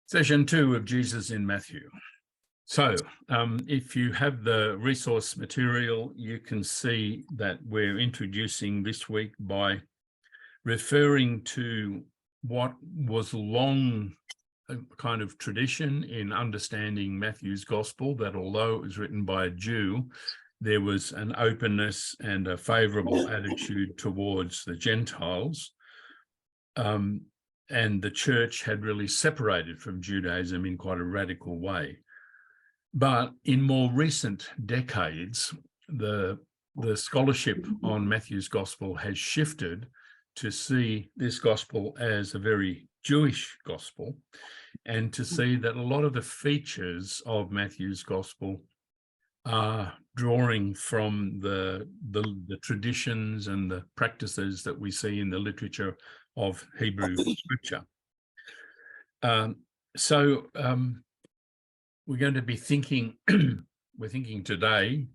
Session 2 of Jesus in Matthew. So if you have the resource material, you can see that we're introducing this week by referring to what was long a kind of tradition in understanding Matthew's gospel, that although it was written by a Jew, there was an openness and a favorable attitude towards the Gentiles. And the church had really separated from Judaism in quite a radical way. But in more recent decades, the scholarship on Matthew's gospel has shifted to see this gospel as a very Jewish gospel, and to see that a lot of the features of Matthew's gospel are drawing from the traditions and the practices that we see in the literature of Hebrew scripture. So we're going to be thinking, we're thinking today,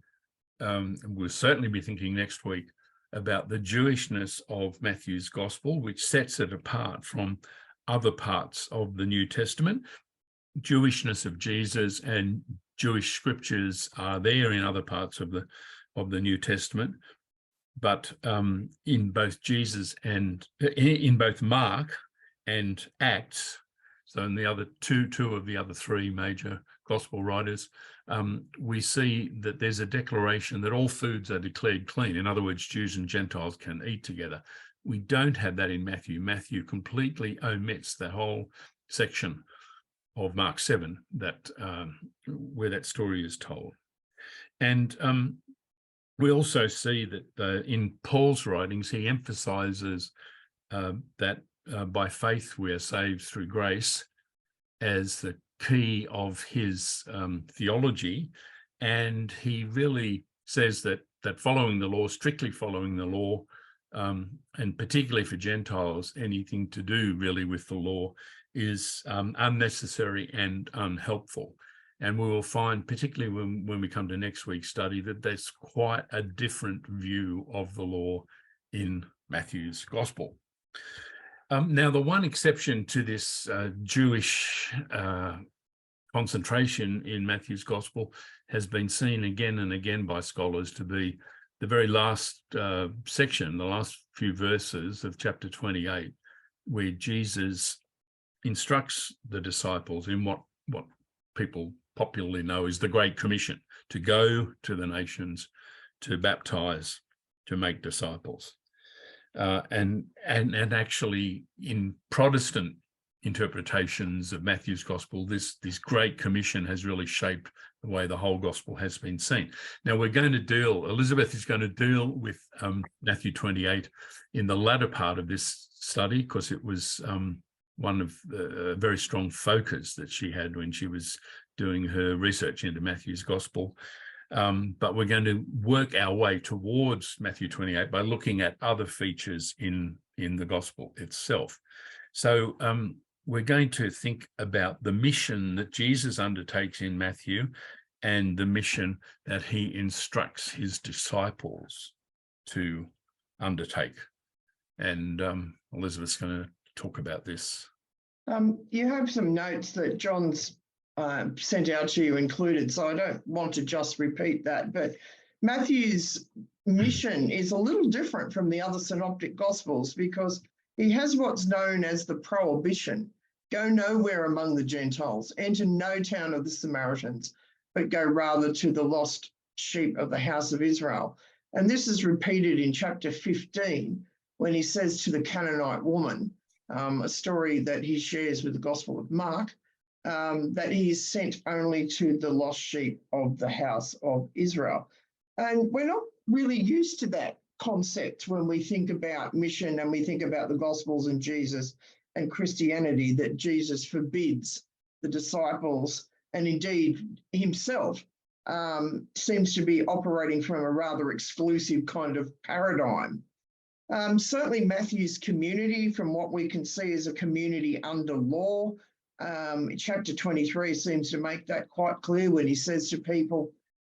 and we'll certainly be thinking next week, about the Jewishness of Matthew's gospel, which sets it apart from other parts of the New Testament. Jewishness of Jesus and Jewish scriptures are there in other parts of the New Testament, but in both Jesus and in both Mark and Acts, so in the other two of the other three major gospel writers, we see that there's a declaration that all foods are declared clean. In other words, Jews and Gentiles can eat together. We don't have that in Matthew. Matthew completely omits the whole section of Mark 7 that where that story is told. And we also see that in Paul's writings, he emphasizes that by faith we are saved through grace as the key of his theology. And he really says that following the law, strictly following the law, and particularly for Gentiles, anything to do really with the law is unnecessary and unhelpful. And we will find, particularly when we come to next week's study, that there's quite a different view of the law in Matthew's gospel. Now, the one exception to this Jewish concentration in Matthew's gospel has been seen again and again by scholars to be the very last section, the last few verses of chapter 28, where Jesus instructs the disciples in what people popularly know is the Great Commission, to go to the nations, to baptize, to make disciples. And actually, in Protestant interpretations of Matthew's gospel, this Great Commission has really shaped the way the whole gospel has been seen. Now we're going to Elizabeth is going to deal with Matthew 28 in the latter part of this study, because it was one of the very strong focus that she had when she was doing her research into Matthew's gospel. But we're going to work our way towards Matthew 28 by looking at other features in the gospel itself. So we're going to think about the mission that Jesus undertakes in Matthew and the mission that he instructs his disciples to undertake. And Elizabeth's going to talk about this. You have some notes that John's sent out to you included, so I don't want to just repeat that, but Matthew's mission is a little different from the other synoptic gospels, because he has what's known as the prohibition: go nowhere among the Gentiles, enter no town of the Samaritans, but go rather to the lost sheep of the house of Israel. And this is repeated in chapter 15, when he says to the Canaanite woman, a story that he shares with the Gospel of Mark, that he is sent only to the lost sheep of the house of Israel. And we're not really used to that concept when we think about mission and we think about the Gospels and Jesus and Christianity, that Jesus forbids the disciples, and indeed himself seems to be operating from a rather exclusive kind of paradigm. Certainly Matthew's community, from what we can see, is a community under law. Chapter 23 seems to make that quite clear when he says to people,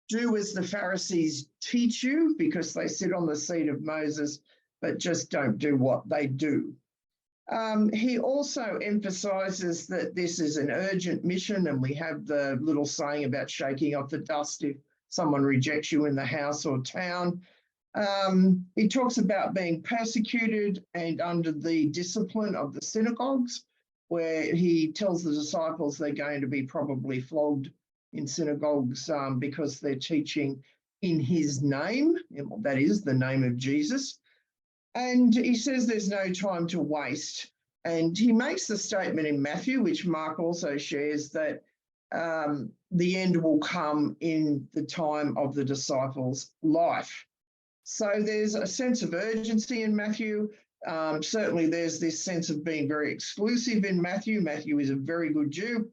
do as the Pharisees teach you, because they sit on the seat of Moses, but just don't do what they do. He also emphasises that this is an urgent mission, and we have the little saying about shaking off the dust if someone rejects you in the house or town. He talks about being persecuted and under the discipline of the synagogues, where he tells the disciples they're going to be probably flogged in synagogues because they're teaching in his name, that is the name of Jesus. And he says there's no time to waste. And he makes the statement in Matthew, which Mark also shares, that the end will come in the time of the disciples' life. So there's a sense of urgency in Matthew. Certainly there's this sense of being very exclusive in Matthew. Matthew is a very good Jew.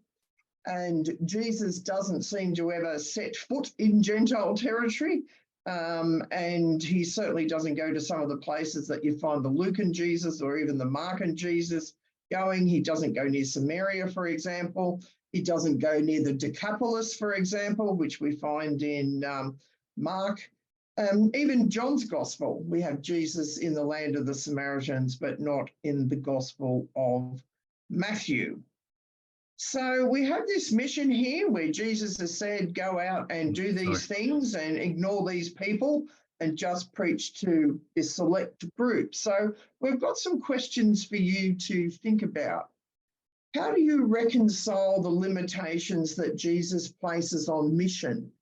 And Jesus doesn't seem to ever set foot in Gentile territory. And he certainly doesn't go to some of the places that you find the Lucan Jesus or even the Markan Jesus going. He doesn't go near Samaria, for example. He doesn't go near the Decapolis, for example, which we find in Mark. Even John's Gospel, we have Jesus in the land of the Samaritans, but not in the Gospel of Matthew. So we have this mission here where Jesus has said, go out and do these things and ignore these people and just preach to this select group. So we've got some questions for you to think about. How do you reconcile the limitations that Jesus places on mission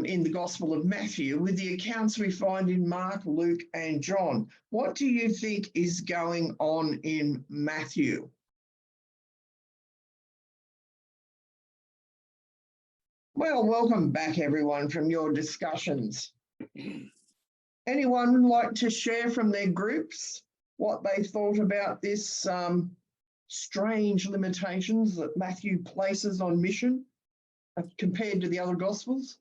in the Gospel of Matthew with the accounts we find in Mark, Luke, and John? What do you think is going on in Matthew? Well, welcome back, everyone, from your discussions. Anyone like to share from their groups what they thought about this strange limitations that Matthew places on mission compared to the other Gospels?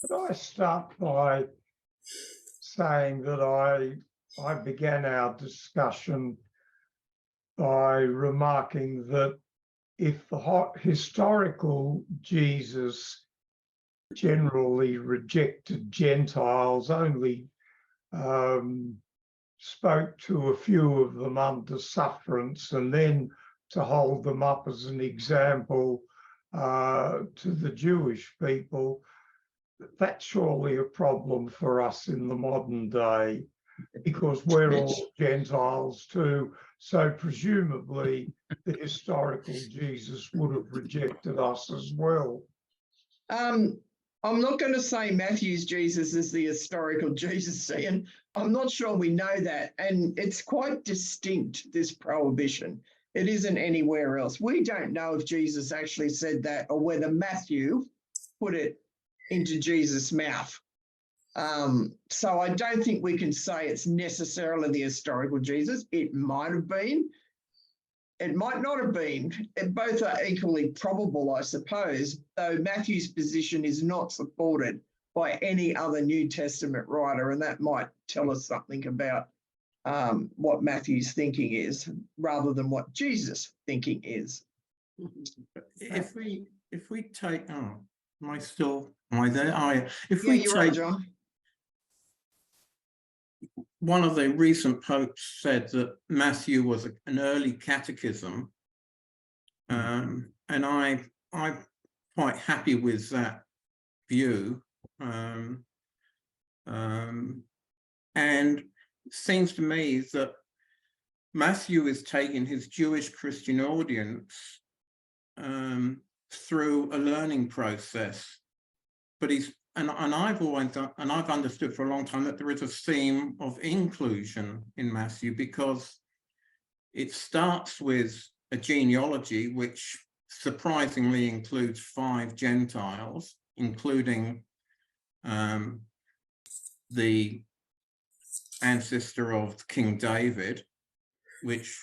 Could I start by saying that I began our discussion by remarking that if the historical Jesus generally rejected Gentiles, only spoke to a few of them under sufferance, and then to hold them up as an example to the Jewish people, that's surely a problem for us in the modern day, because we're all Gentiles too. So presumably the historical Jesus would have rejected us as well. I'm not going to say Matthew's Jesus is the historical Jesus, Ian. I'm not sure we know that. And it's quite distinct, this prohibition. It isn't anywhere else. We don't know if Jesus actually said that or whether Matthew put it into Jesus' mouth. So I don't think we can say it's necessarily the historical Jesus. It might have been. It might not have been. Both are equally probable, I suppose, though Matthew's position is not supported by any other New Testament writer, and that might tell us something about what Matthew's thinking is rather than what Jesus' thinking is. If we take, am I there? If Yeah, we you're take, right, John. one of the recent popes said that Matthew was an early catechism, and I'm quite happy with that view. And it seems to me that Matthew is taking his Jewish Christian audience through a learning process, but I've understood for a long time that there is a theme of inclusion in Matthew, because it starts with a genealogy which surprisingly includes 5 Gentiles, including the ancestor of King David, which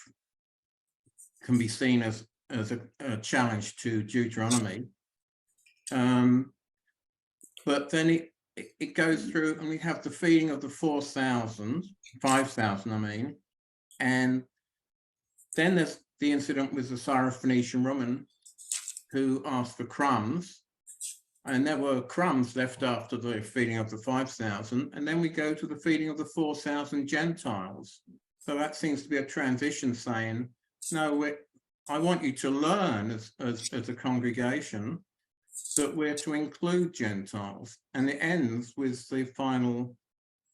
can be seen as a challenge to Deuteronomy. But then it goes through, and we have the feeding of the 5,000, I mean, and then there's the incident with the Syrophoenician woman who asked for crumbs, and there were crumbs left after the feeding of the 5,000, and then we go to the feeding of the 4,000 Gentiles. So that seems to be a transition saying, no, I want you to learn as a congregation that we're to include Gentiles, and it ends with the final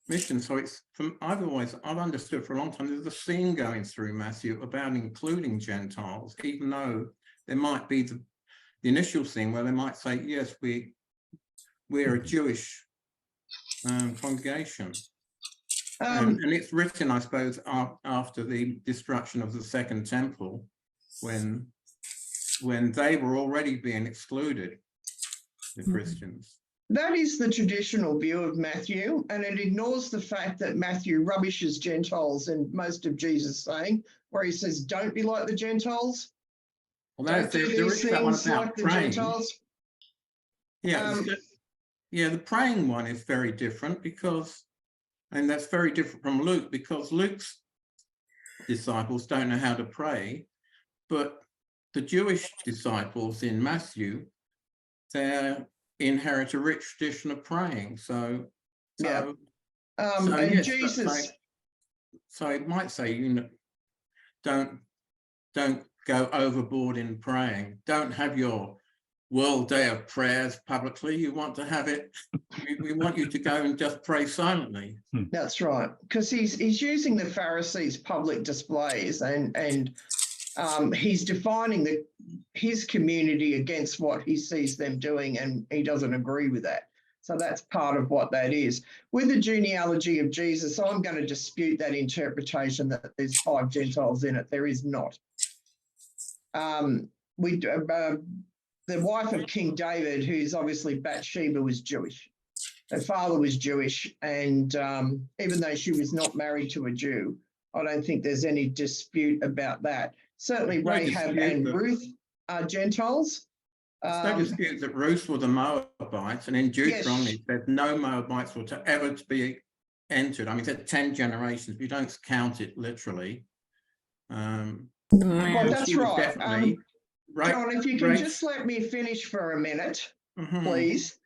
mission. So it's from I've understood for a long time there's a theme going through Matthew about including Gentiles, even though there might be the initial thing where they might say, yes, we're a Jewish congregation. And it's written, I suppose, after the destruction of the Second Temple, when they were already being excluded, the Christians. That is the traditional view of Matthew, and it ignores the fact that Matthew rubbishes Gentiles in most of Jesus' saying, where he says, don't be like the Gentiles. Well, there is that one about praying. Yeah, the praying one is very different because, and that's very different from Luke, because Luke's disciples don't know how to pray, but the Jewish disciples in Matthew, they inherit a rich tradition of praying. So and yes, Jesus. So it might say, don't go overboard in praying. Don't have your World Day of Prayers publicly. You want to have it. We want you to go and just pray silently. That's right, because he's using the Pharisees' public displays and he's defining his community against what he sees them doing, and he doesn't agree with that. So that's part of what that is. With the genealogy of Jesus, I'm going to dispute that interpretation that there's 5 Gentiles in it. There is not. The wife of King David, who's obviously Bathsheba, was Jewish. Her father was Jewish, and even though she was not married to a Jew, I don't think there's any dispute about that. Certainly Rahab and Ruth are Gentiles. There's no dispute that Ruth were the Moabites, and in Deuteronomy, yes, there's no Moabites were to ever to be entered. I mean, it's 10 generations. We don't count it literally. Well, that's right. John, if you can just let me finish for a minute, please.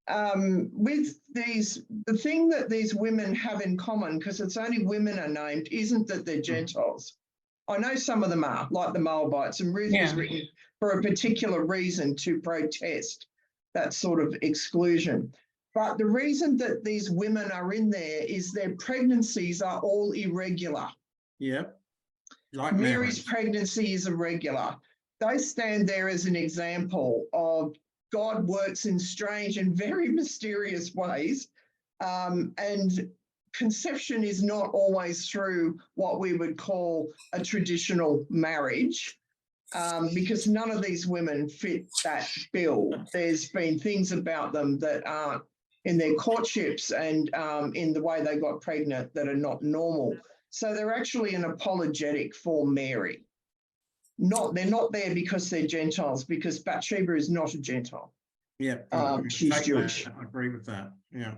With the thing that these women have in common, because it's only women are named, isn't that they're Gentiles. I know some of them are, like the Moabites, and Ruth was written for a particular reason, to protest that sort of exclusion. But the reason that these women are in there is their pregnancies are all irregular. Yep. Like Mary's pregnancy is irregular. They stand there as an example of God works in strange and very mysterious ways, and conception is not always through what we would call a traditional marriage, because none of these women fit that bill. There's been things about them that aren't in their courtships and in the way they got pregnant that are not normal. So they're actually an apologetic for Mary. They're not there because they're Gentiles, because Bathsheba is not a Gentile. Yeah, she's Jewish. I agree with that. Yeah.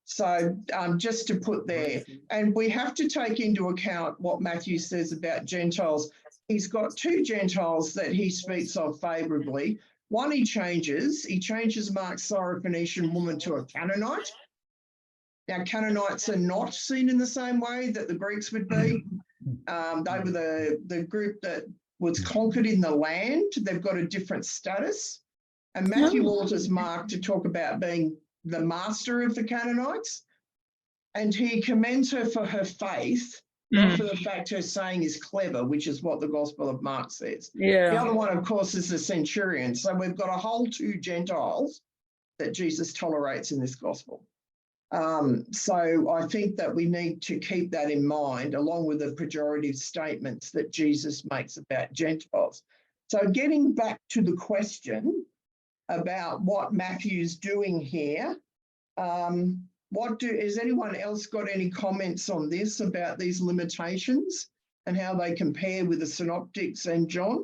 So just to put there, and we have to take into account what Matthew says about Gentiles. He's got 2 Gentiles that he speaks of favourably. One he changes Mark's Syrophoenician woman to a Canaanite. Now, Canaanites are not seen in the same way that the Greeks would be. They were the group that was conquered in the land. They've got a different status. And Matthew alters Mark to talk about being the master of the Canaanites. And he commends her for her faith, not for the fact her saying is clever, which is what the Gospel of Mark says. Yeah. The other one, of course, is the centurion. So we've got a whole 2 Gentiles that Jesus tolerates in this Gospel. So I think that we need to keep that in mind, along with the pejorative statements that Jesus makes about Gentiles. So getting back to the question about what Matthew's doing here, has anyone else got any comments on this, about these limitations and how they compare with the Synoptics and John?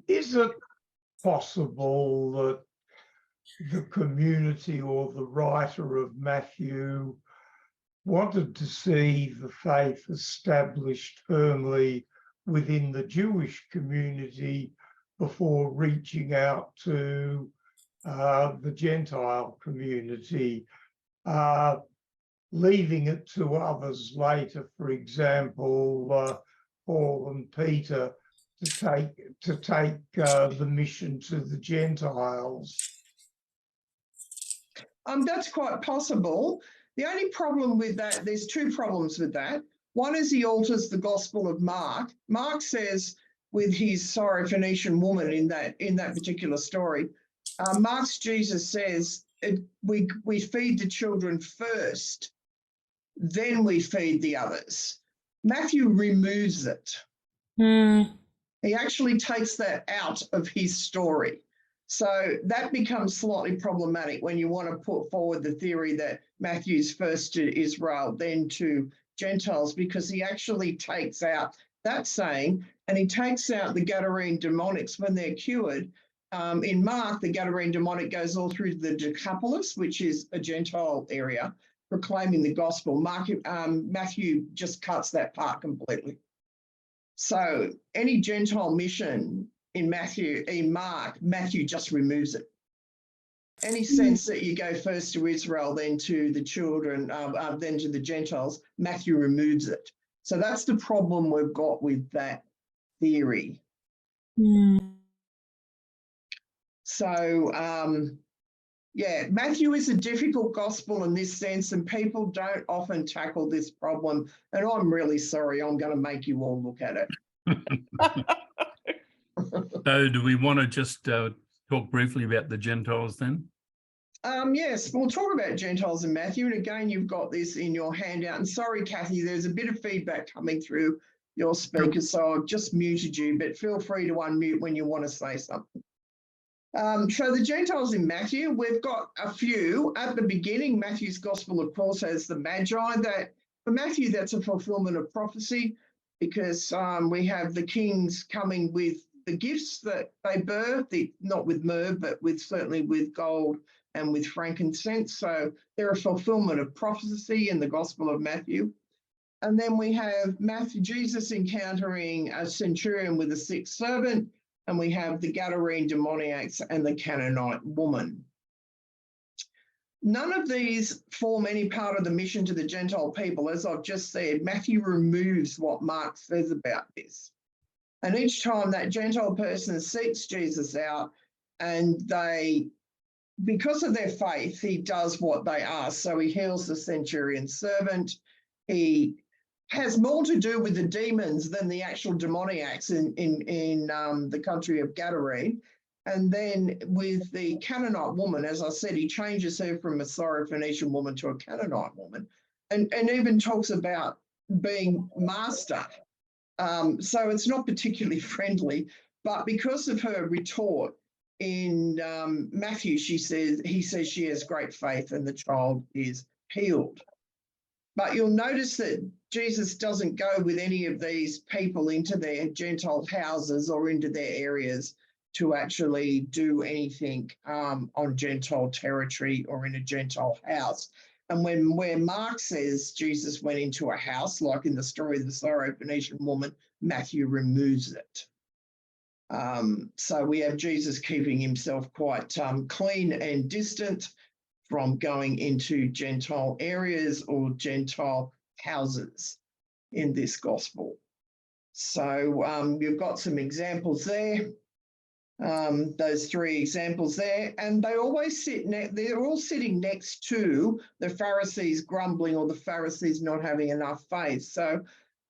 Is it possible that the community or the writer of Matthew wanted to see the faith established firmly within the Jewish community before reaching out to the Gentile community, leaving it to others later, for example, Paul and Peter, to take the mission to the Gentiles. That's quite possible. The only problem with that, there's two problems with that. One is he alters the Gospel of Mark. Mark says with his Syrophoenician woman in that particular story, Mark's Jesus says we feed the children first, then we feed the others. Matthew removes it. He actually takes that out of his story. So that becomes slightly problematic when you want to put forward the theory that Matthew's first to Israel, then to Gentiles, because he actually takes out that saying, and he takes out the Gadarene demonics when they're cured. In Mark, the Gadarene demonic goes all through the Decapolis, which is a Gentile area, proclaiming the gospel. Matthew just cuts that part completely. So any Gentile mission in Mark, Matthew just removes it. Any sense that you go first to Israel, then to the children, then to the Gentiles, Matthew removes it. So that's the problem we've got with that theory. So, yeah, Matthew is a difficult gospel in this sense, and people don't often tackle this problem. And I'm really sorry, I'm going to make you all look at it. So do we want to just talk briefly about the Gentiles then? Yes, we'll talk about Gentiles in Matthew. And again, you've got this in your handout. And sorry, Kathy, there's a bit of feedback coming through your speaker, so I've just muted you, but feel free to unmute when you want to say something. So the Gentiles in Matthew, we've got a few. At the beginning, Matthew's gospel, of course, has the Magi. That for Matthew, that's a fulfillment of prophecy, because we have the kings coming with the gifts that they birthed, not with myrrh, but certainly with gold and with frankincense. So they're a fulfillment of prophecy in the Gospel of Matthew. And then we have Jesus encountering a centurion with a sick servant, and we have the Gadarene demoniacs and the Canaanite woman. None of these form any part of the mission to the Gentile people. As I've just said, Matthew removes what Mark says about this. And each time that Gentile person seeks Jesus out, and because of their faith, he does what they ask. So he heals the centurion's servant. He has more to do with the demons than the actual demoniacs in the country of Gadarene. And then with the Canaanite woman, as I said, he changes her from a Syrophoenician woman to a Canaanite woman, and even talks about being master. So it's not particularly friendly, but because of her retort in Matthew, he says she has great faith and the child is healed. But you'll notice that Jesus doesn't go with any of these people into their Gentile houses or into their areas to actually do anything on Gentile territory or in a Gentile house. And where Mark says Jesus went into a house, like in the story of the Syrophoenician woman, Matthew removes it. So we have Jesus keeping himself quite clean and distant from going into Gentile areas or Gentile houses in this gospel. So you've got some examples there, those three examples there, and they always they're all sitting next to the Pharisees grumbling or the Pharisees not having enough faith. So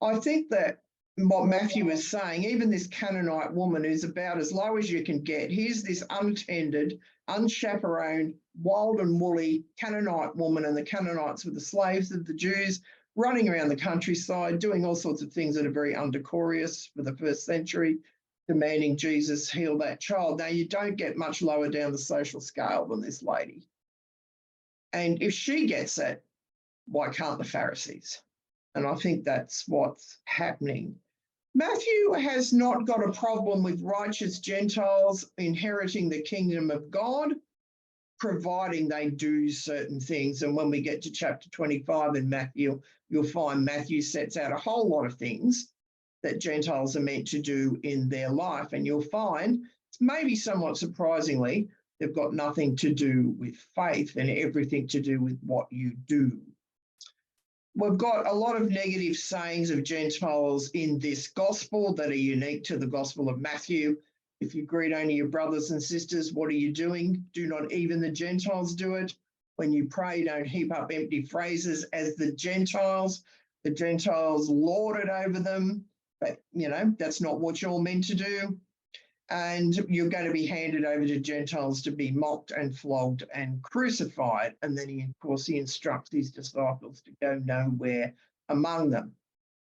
I think that what Matthew is saying, even this Canaanite woman is about as low as you can get. Here's this untended, unchaperoned, wild and woolly Canaanite woman, and the Canaanites were the slaves of the Jews, running around the countryside, doing all sorts of things that are very undecorous for the first century, demanding Jesus heal that child. Now, you don't get much lower down the social scale than this lady. And if she gets it, why can't the Pharisees? And I think that's what's happening. Matthew has not got a problem with righteous Gentiles inheriting the kingdom of God, providing they do certain things. And when we get to chapter 25 in Matthew, you'll find Matthew sets out a whole lot of things that Gentiles are meant to do in their life. And you'll find, maybe somewhat surprisingly, they've got nothing to do with faith and everything to do with what you do. We've got a lot of negative sayings of Gentiles in this gospel that are unique to the Gospel of Matthew. If you greet only your brothers and sisters, what are you doing? Do not even the Gentiles do it? When you pray, don't heap up empty phrases as the Gentiles. The Gentiles lord it over them, but, you know, that's not what you're meant to do. And you're going to be handed over to Gentiles to be mocked and flogged and crucified. And then, of course, he instructs his disciples to go nowhere among them.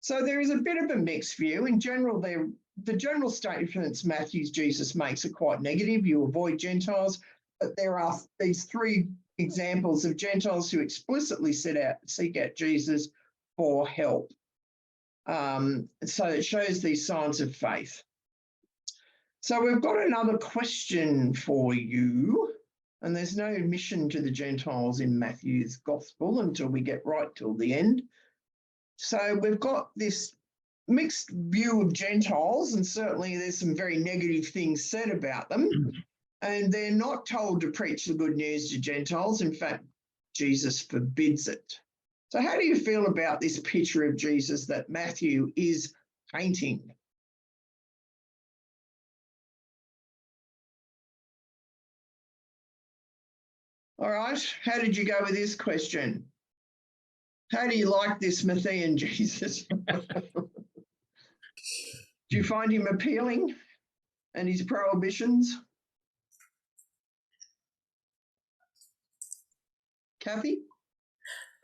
So there is a bit of a mixed view. In general, the general statements Jesus makes are quite negative. You avoid Gentiles, but there are these three examples of Gentiles who explicitly seek out Jesus for help. So it shows these signs of faith. So we've got another question for you, and there's no mission to the Gentiles in Matthew's gospel until we get right till the end. So we've got this mixed view of Gentiles, and certainly there's some very negative things said about them, and they're not told to preach the good news to Gentiles. In fact, Jesus forbids it. So how do you feel about this picture of Jesus that Matthew is painting? All right, how did you go with this question? How do you like this Matthean Jesus? Do you find him appealing and his prohibitions? Kathy?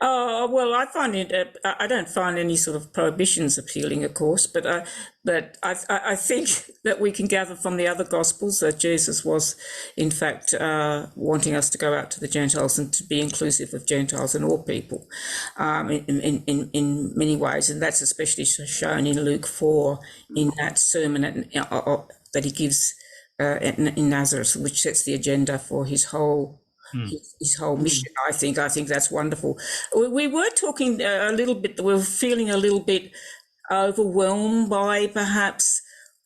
Oh, well, I find it, I don't find any sort of prohibitions appealing, of course, but I think that we can gather from the other Gospels that Jesus was, in fact, wanting us to go out to the Gentiles and to be inclusive of Gentiles and all people in many ways. And that's especially shown in Luke 4 in that sermon that he gives in Nazareth, which sets the agenda for his whole mission. I think that's wonderful. We were talking a little bit, we were feeling a little bit overwhelmed by perhaps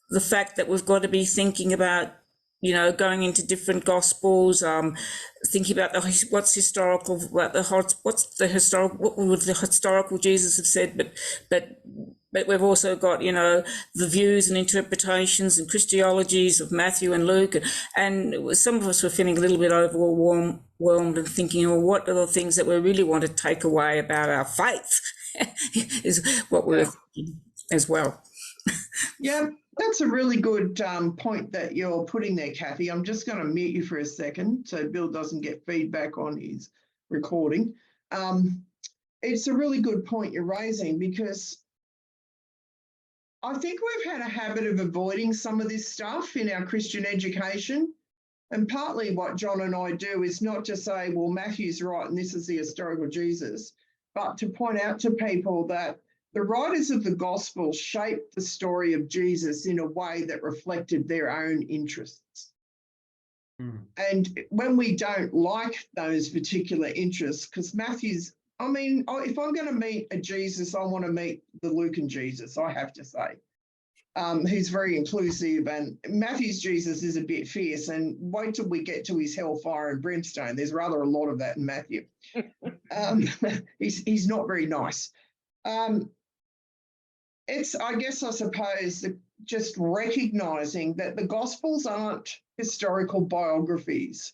the fact that we've got to be thinking about, you know, going into different gospels, thinking about what would the historical Jesus have said, but we've also got, you know, the views and interpretations and Christologies of Matthew and Luke, and some of us were feeling a little bit overwhelmed and thinking, well, what are the things that we really want to take away about our faith is what we're thinking as well. Yeah, that's a really good point that you're putting there, Kathy. I'm just going to mute you for a second so Bill doesn't get feedback on his recording. It's a really good point you're raising, because I think we've had a habit of avoiding some of this stuff in our Christian education. And partly what John and I do is not to say, well, Matthew's right and this is the historical Jesus, but to point out to people that the writers of the gospel shaped the story of Jesus in a way that reflected their own interests. And when we don't like those particular interests, because Matthew's, I mean, if I'm going to meet a Jesus, I want to meet the Lucan Jesus, I have to say. He's very inclusive, and Matthew's Jesus is a bit fierce, and wait till we get to his hellfire and brimstone. There's rather a lot of that in Matthew. He's not very nice. It's, I suppose, just recognising that the Gospels aren't historical biographies.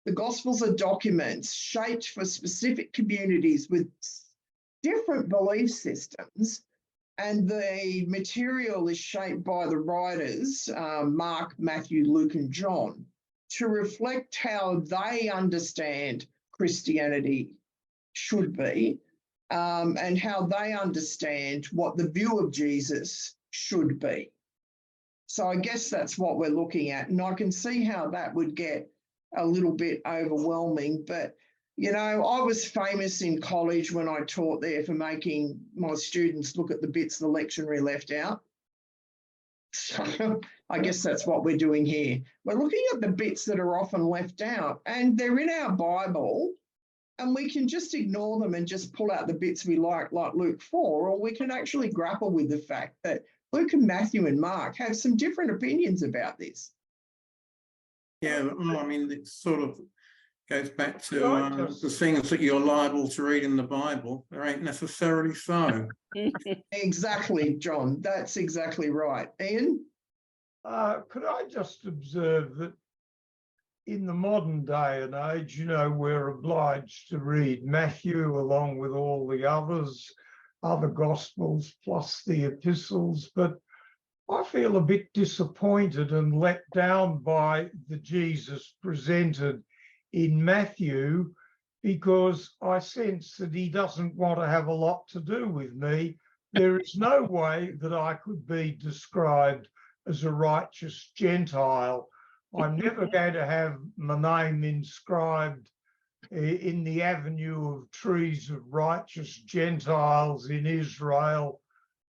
The Gospels are documents shaped for specific communities with different belief systems, and the material is shaped by the writers, Mark, Matthew, Luke, and John, to reflect how they understand Christianity should be, and how they understand what the view of Jesus should be. So I guess that's what we're looking at, and I can see how that would get a little bit overwhelming, but you know, I was famous in college when I taught there for making my students look at the bits the lectionary left out. So I guess that's what we're doing here. We're looking at the bits that are often left out, and they're in our Bible, and we can just ignore them and just pull out the bits we like Luke 4, or we can actually grapple with the fact that Luke and Matthew and Mark have some different opinions about this. Yeah, well, I mean, it sort of goes back to Right. the things that you're liable to read in the Bible. They ain't necessarily so. Exactly, John. That's exactly right. Ian? Could I just observe that in the modern day and age, you know, we're obliged to read Matthew along with all the other Gospels plus the epistles, but I feel a bit disappointed and let down by the Jesus presented in Matthew, because I sense that he doesn't want to have a lot to do with me. There is no way that I could be described as a righteous Gentile. I'm never going to have my name inscribed in the avenue of trees of righteous Gentiles in Israel.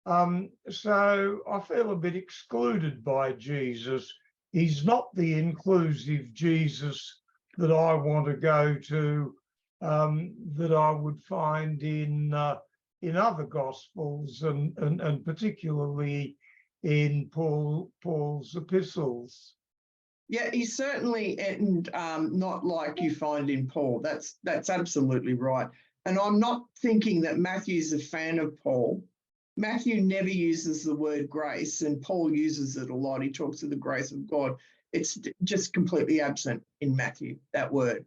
So I feel a bit excluded by Jesus. He's not the inclusive Jesus that I want to go to, that I would find in other Gospels and particularly in Paul's epistles. Yeah, he's certainly not like you find in Paul. That's absolutely right. And I'm not thinking that Matthew's a fan of Paul. Matthew never uses the word grace, and Paul uses it a lot. He talks of the grace of God. It's just completely absent in Matthew, that word.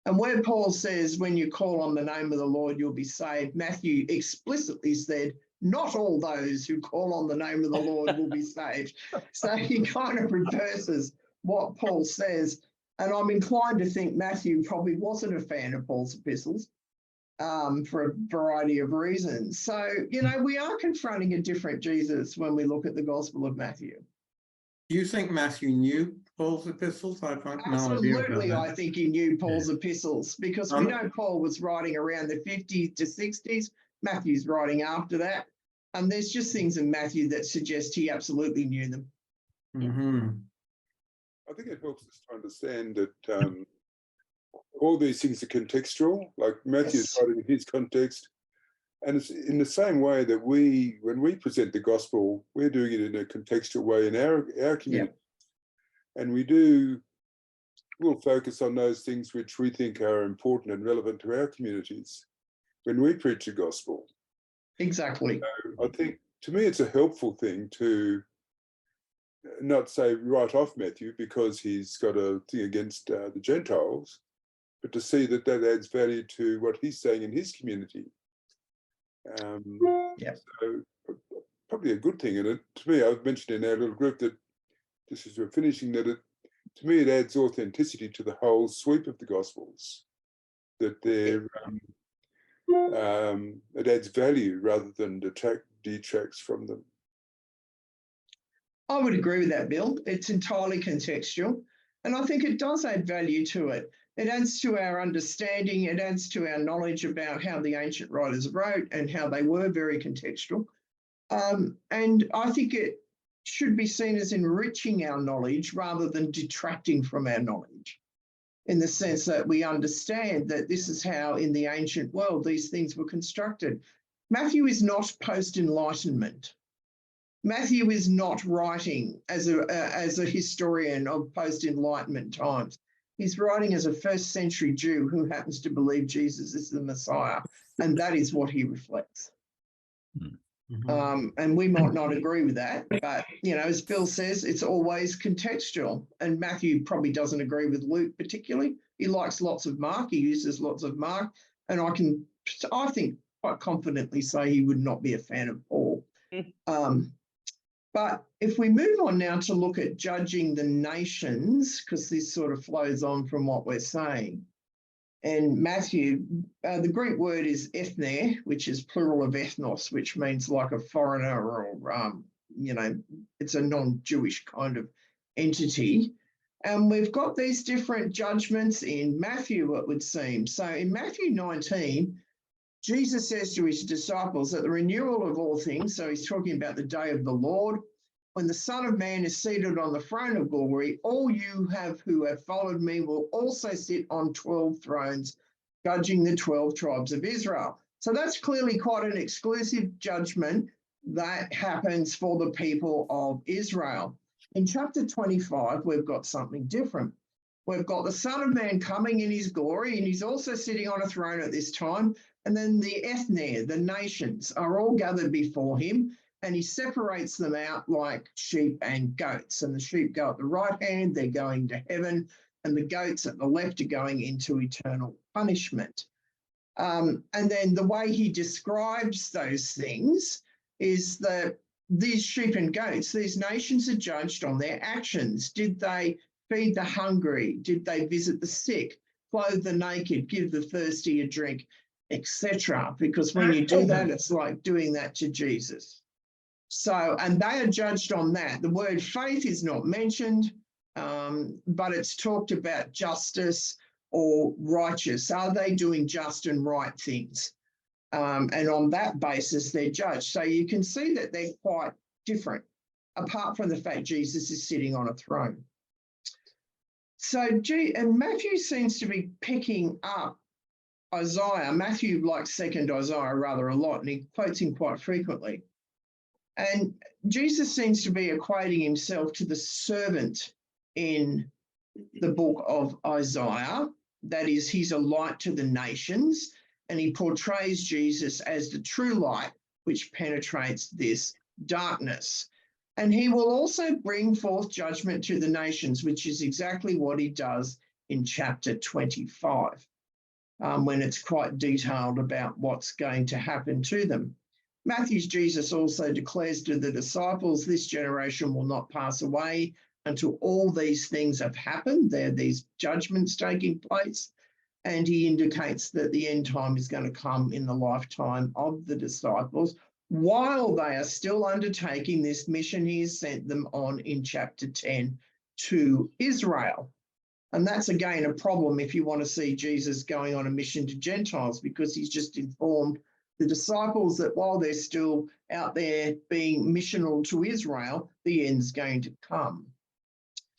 And where Paul says, when you call on the name of the Lord, you'll be saved, Matthew explicitly said, not all those who call on the name of the Lord will be saved. So he kind of reverses what Paul says. And I'm inclined to think Matthew probably wasn't a fan of Paul's epistles for a variety of reasons. So, you know, we are confronting a different Jesus when we look at the Gospel of Matthew. Do you think Matthew knew Paul's epistles? I've no idea about Absolutely, that. I think he knew Paul's epistles, because we know Paul was writing around the 50s to 60s. Matthew's writing after that. And there's just things in Matthew that suggest he absolutely knew them. Mm-hmm. I think it helps us to understand that all these things are contextual, like Matthew's Yes. writing in his context. And it's in the same way that when we present the gospel, we're doing it in a contextual way in our community. Yeah. And we'll focus on those things which we think are important and relevant to our communities when we preach the gospel. Exactly. So I think, to me, it's a helpful thing to not say right off Matthew because he's got a thing against the Gentiles, but to see that adds value to what he's saying in his community. So probably a good thing. And to me, I've mentioned in our little group that just as we're finishing, that to me it adds authenticity to the whole sweep of the Gospels. That it adds value rather than detracts from them. I would agree with that, Bill. It's entirely contextual, and I think it does add value to it. It adds to our understanding, it adds to our knowledge about how the ancient writers wrote and how they were very contextual. And I think it should be seen as enriching our knowledge rather than detracting from our knowledge, in the sense that we understand that this is how in the ancient world these things were constructed. Matthew is not post-Enlightenment. Matthew is not writing as a historian of post-Enlightenment times. He's writing as a first century Jew who happens to believe Jesus is the Messiah, and that is what he reflects. Mm-hmm. And we might not agree with that, but, you know, as Bill says, it's always contextual. And Matthew probably doesn't agree with Luke particularly. He likes lots of Mark. He uses lots of Mark. And I think quite confidently say he would not be a fan of Paul. But if we move on now to look at judging the nations, because this sort of flows on from what we're saying. And Matthew, the Greek word is ethne, which is plural of ethnos, which means like a foreigner or, you know, it's a non-Jewish kind of entity. And we've got these different judgments in Matthew, it would seem. So in Matthew 19, Jesus says to his disciples that the renewal of all things, so he's talking about the day of the Lord, when the Son of Man is seated on the throne of glory, all you who have followed me will also sit on 12 thrones, judging the 12 tribes of Israel. So that's clearly quite an exclusive judgment that happens for the people of Israel. In chapter 25, we've got something different. We've got the Son of Man coming in his glory, and he's also sitting on a throne at this time. And then the ethne, the nations, are all gathered before him, and he separates them out like sheep and goats. And the sheep go at the right hand, they're going to heaven, and the goats at the left are going into eternal punishment. And then the way he describes those things is that these sheep and goats, these nations are judged on their actions. Did they feed the hungry? Did they visit the sick, clothe the naked, give the thirsty a drink, etc.? Because when you do that, it's like doing that to Jesus. So, and they are judged on that. The word faith is not mentioned, but it's talked about justice or righteous. Are they doing just and right things? And on that basis, they're judged. So you can see that they're quite different, apart from the fact Jesus is sitting on a throne. So, and Matthew seems to be picking up Isaiah. Matthew likes second Isaiah rather a lot, and he quotes him quite frequently. And Jesus seems to be equating himself to the servant in the book of Isaiah. That is, he's a light to the nations, and he portrays Jesus as the true light which penetrates this darkness. And he will also bring forth judgment to the nations, which is exactly what he does in chapter 25, when it's quite detailed about what's going to happen to them. Matthew's Jesus also declares to the disciples, this generation will not pass away until all these things have happened. There are these judgments taking place. And he indicates that the end time is going to come in the lifetime of the disciples while they are still undertaking this mission he has sent them on in chapter 10 to Israel. And that's, again, a problem if you want to see Jesus going on a mission to Gentiles, because he's just informed the disciples that while they're still out there being missional to Israel, the end's going to come.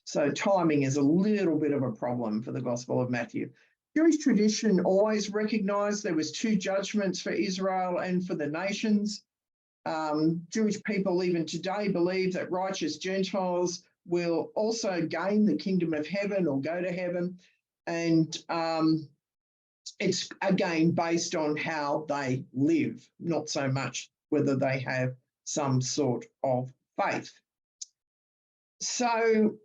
So timing is a little bit of a problem for the Gospel of Matthew. Jewish tradition always recognised there was two judgments for Israel and for the nations. Jewish people even today believe that righteous Gentiles will also gain the kingdom of heaven or go to heaven. And it's, again, based on how they live, not so much whether they have some sort of faith. So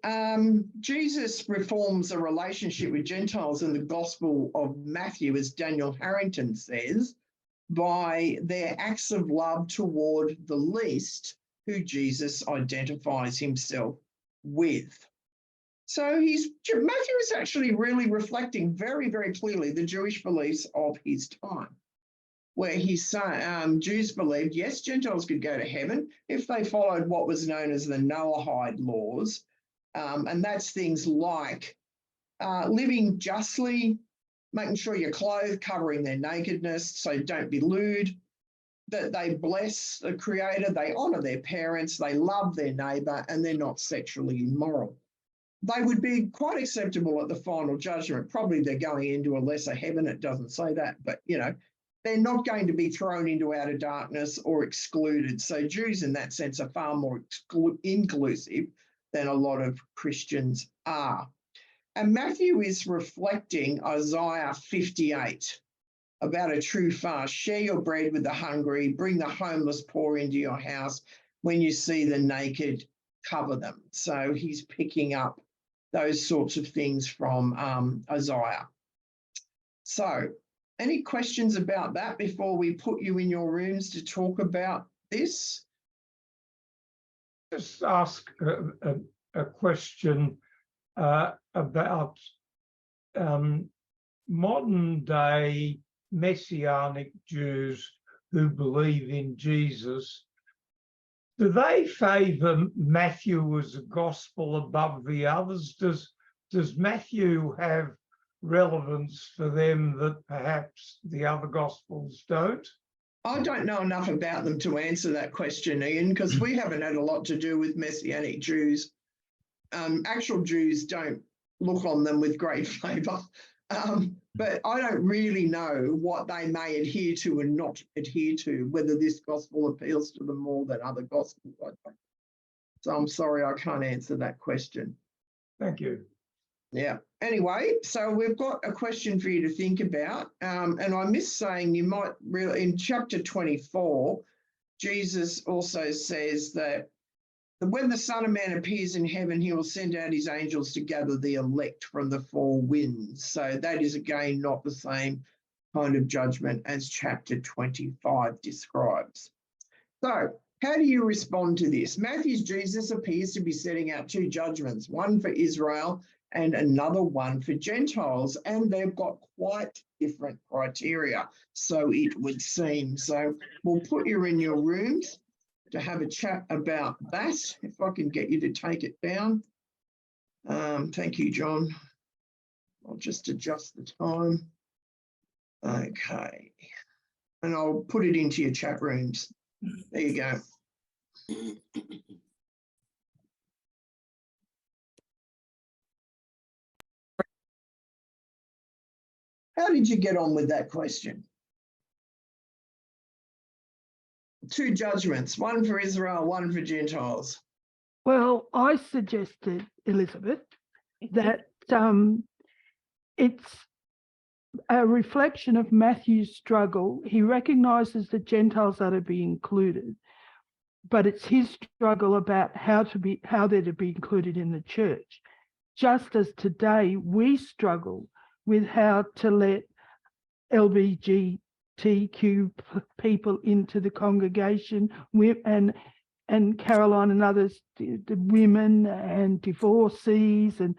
Jesus reforms a relationship with Gentiles in the Gospel of Matthew, as Daniel Harrington says, by their acts of love toward the least who Jesus identifies himself with. So Matthew is actually really reflecting very, very clearly the Jewish beliefs of his time, where Jews believed, yes, Gentiles could go to heaven if they followed what was known as the Noahide laws. And that's things like living justly, making sure you're clothed, covering their nakedness, so don't be lewd, that they bless the Creator, they honour their parents, they love their neighbour, and they're not sexually immoral. They would be quite acceptable at the final judgment. Probably they're going into a lesser heaven. It doesn't say that, but, you know, they're not going to be thrown into outer darkness or excluded. So Jews in that sense are far more inclusive than a lot of Christians are. And Matthew is reflecting Isaiah 58 about a true fast. Share your bread with the hungry, bring the homeless poor into your house. When you see the naked, cover them. So he's picking up those sorts of things from Isaiah. So any questions about that before we put you in your rooms to talk about this? Just ask a question about modern day Messianic Jews who believe in Jesus. Do they favour Matthew as a gospel above the others? Does Matthew have relevance for them that perhaps the other gospels don't? I don't know enough about them to answer that question, Ian, because we haven't had a lot to do with Messianic Jews. Actual Jews don't look on them with great favour. But I don't really know what they may adhere to and not adhere to, whether this gospel appeals to them more than other gospels. So I'm sorry, I can't answer that question. Thank you. Yeah. Anyway, so we've got a question for you to think about. And I missed saying, you might really, in chapter 24, Jesus also says that when the Son of Man appears in heaven, he will send out his angels to gather the elect from the four winds. So that is, again, not the same kind of judgment as chapter 25 describes. So how do you respond to this? Matthew's Jesus appears to be setting out two judgments, one for Israel and another one for Gentiles, and they've got quite different criteria, so it would seem. So we'll put you in your rooms to have a chat about that, if I can get you to take it down. Thank you, John. I'll just adjust the time. Okay. And I'll put it into your chat rooms. There you go. How did you get on with that question? Two judgments, one for Israel, one for Gentiles. Well, I suggested, Elizabeth, that it's a reflection of Matthew's struggle. He recognises that Gentiles are to be included, but it's his struggle about how they're to be included in the church. Just as today we struggle with how to let LGBTQ people into the congregation, and Caroline and others, the women and divorcees, and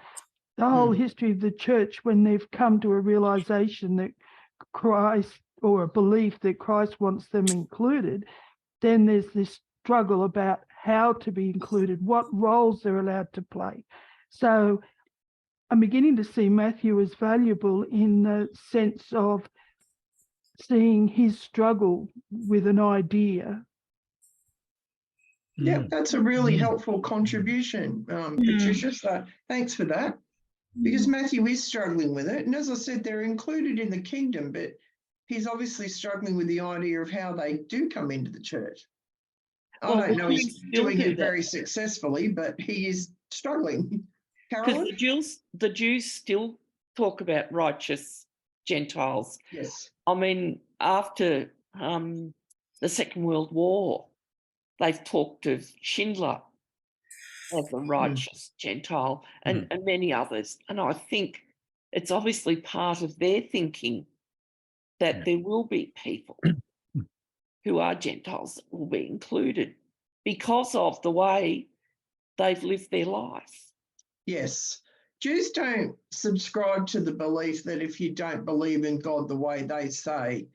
the whole history of the church, when they've come to a realization that Christ, or a belief that Christ wants them included, then there's this struggle about how to be included, what roles they're allowed to play. So I'm beginning to see Matthew as valuable in the sense of seeing his struggle with an idea. Yeah, that's a really helpful contribution, Patricia. So thanks for that. Because Matthew is struggling with it. And as I said, they're included in the kingdom, but he's obviously struggling with the idea of how they do come into the church. I don't know he's doing it very successfully, but he is struggling. Caroline? Because the Jews still talk about righteous Gentiles. Yes. I mean, after the Second World War, they've talked of Schindler as a righteous Gentile, and many others. And I think it's obviously part of their thinking that there will be people who are Gentiles that will be included because of the way they've lived their life. Yes. Jews don't subscribe to the belief that if you don't believe in God the way they say,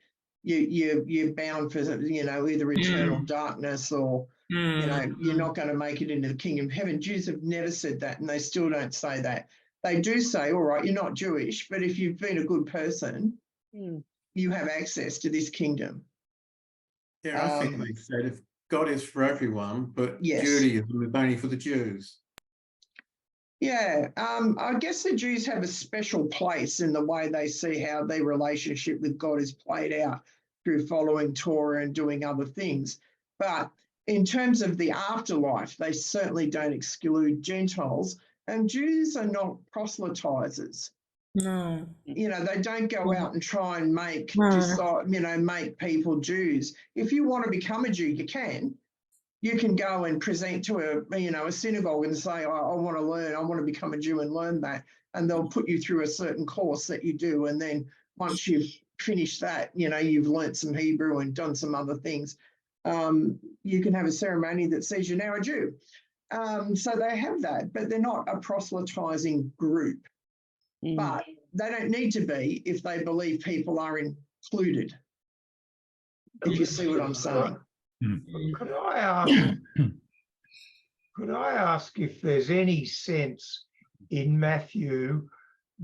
you're bound for, either eternal darkness or, you're not going to make it into the kingdom of heaven. Jews have never said that, and they still don't say that. They do say, all right, you're not Jewish, but if you've been a good person, you have access to this kingdom. Yeah, I think they said if God is for everyone, but Yes. Judaism is only for the Jews. Yeah, I guess the Jews have a special place in the way they see how their relationship with God is played out through following Torah and doing other things. But in terms of the afterlife, they certainly don't exclude Gentiles, and Jews are not proselytizers. No. They don't go out and try and make people Jews. If you want to become a Jew, you can. You can go and present to a synagogue and say, I want to learn, I want to become a Jew and learn that. And they'll put you through a certain course that you do. And then once you've finished that, you've learnt some Hebrew and done some other things, you can have a ceremony that says you're now a Jew. So they have that, but they're not a proselytizing group. But they don't need to be if they believe people are included, if you see what I'm saying. Could I ask if there's any sense in Matthew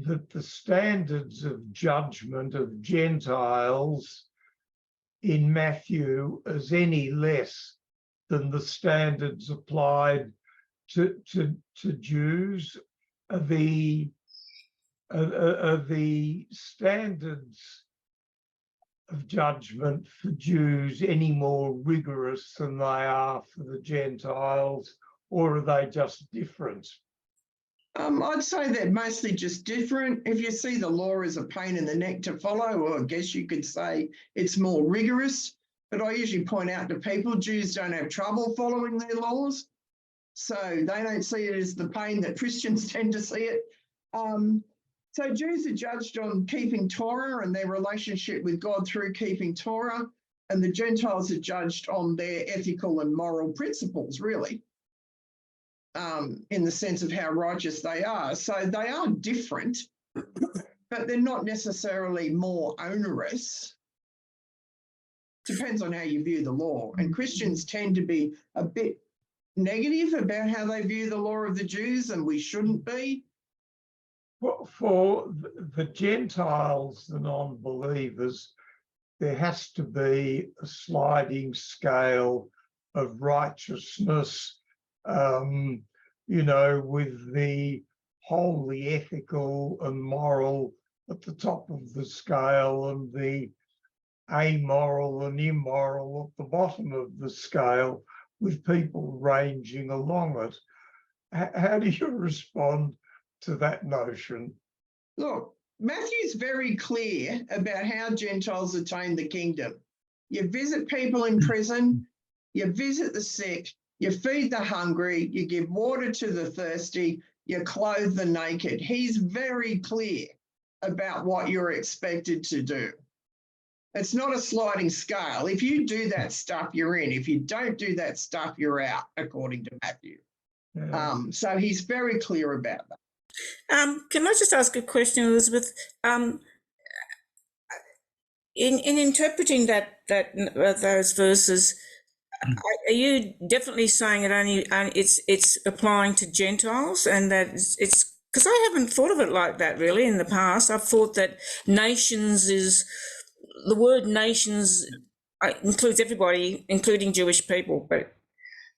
that the standards of judgment of Gentiles in Matthew is any less than the standards applied to Jews? are the standards of judgment for Jews any more rigorous than they are for the Gentiles, or are they just different? I'd say they're mostly just different. If you see the law as a pain in the neck to follow, or I guess you could say it's more rigorous. But I usually point out to people, Jews don't have trouble following their laws. So they don't see it as the pain that Christians tend to see it. So Jews are judged on keeping Torah and their relationship with God through keeping Torah, and the Gentiles are judged on their ethical and moral principles, really, in the sense of how righteous they are. So they are different, but they're not necessarily more onerous. Depends on how you view the law. And Christians tend to be a bit negative about how they view the law of the Jews, and we shouldn't be. For the Gentiles, the non-believers, there has to be a sliding scale of righteousness, you know, with the wholly ethical and moral at the top of the scale and the amoral and immoral at the bottom of the scale, with people ranging along it. How do you respond to that notion? Look, Matthew's very clear about how Gentiles attain the kingdom. You visit people in prison, you visit the sick, you feed the hungry, you give water to the thirsty, you clothe the naked. He's very clear about what you're expected to do. It's not a sliding scale. If you do that stuff, you're in. If you don't do that stuff, you're out, according to Matthew. Yeah. So he's very clear about that. Can I just ask a question, Elizabeth? In interpreting those verses, are you definitely saying it only it's applying to Gentiles, and that it's because I haven't thought of it like that really in the past. I've thought that nations is the word nations includes everybody, including Jewish people, but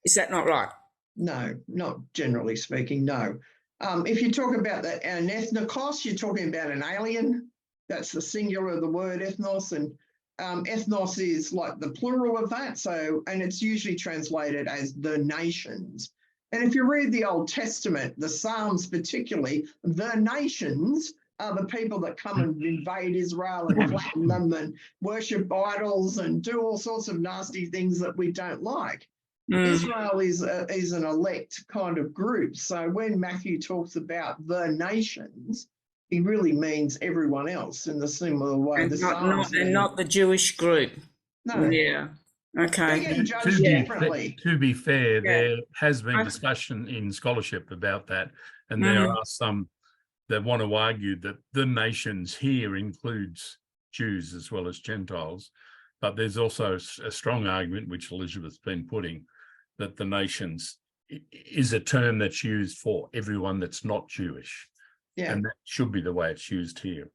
is that not right? No, not generally speaking, no. If you talk about an ethnikos, you're talking about an alien. That's the singular of the word ethnos, and ethnos is like the plural of that. So, and it's usually translated as the nations. And if you read the Old Testament, the Psalms particularly, the nations are the people that come and invade Israel and flatten them and worship idols and do all sorts of nasty things that we don't like. Israel is an elect kind of group. So when Matthew talks about the nations, he really means everyone else in the similar way. And not the Jewish group. No. Yeah. Okay. They're getting judged differently. To be fair, Yeah. there has been discussion in scholarship about that, and there are some that want to argue that the nations here includes Jews as well as Gentiles, but there's also a strong argument, which Elizabeth's been putting, that the nations is a term that's used for everyone that's not Jewish. Yeah. And that should be the way it's used here.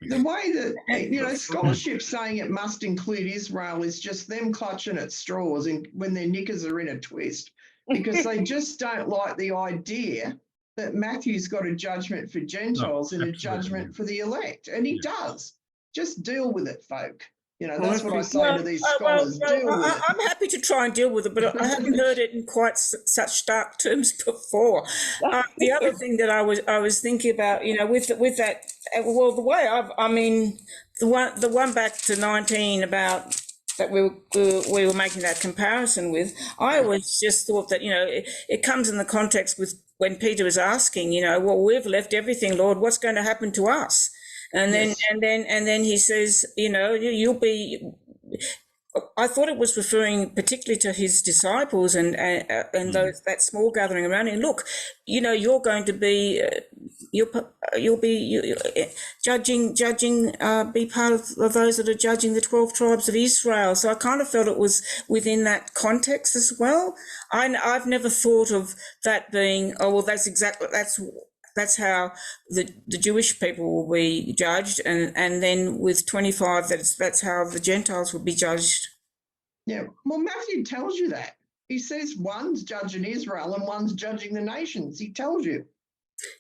The way that, scholarship saying it must include Israel is just them clutching at straws and when their knickers are in a twist, because they just don't like the idea that Matthew's got a judgment for Gentiles and a judgment for the elect. And he does. Just deal with it, folk. That's what I say to these scholars. Deal with it. I'm happy to try and deal with it, but I haven't heard it in quite such stark terms before. The other thing that I was thinking about, with that, well, the way the one back to 19 about that we were making that comparison with, I always just thought that it comes in the context with when Peter was asking, well, we've left everything, Lord. What's going to happen to us? And then, and then he says, you'll be. I thought it was referring particularly to his disciples and those that small gathering around him. Look, you're going to be, you'll be judging, be part of those that are judging the 12 tribes of Israel. So I kind of felt it was within that context as well. I've never thought of that being, oh well, that's how the Jewish people will be judged, and then with 25, that's how the Gentiles will be judged. Yeah, well, Matthew tells you that. He says one's judging Israel and one's judging the nations. He tells you.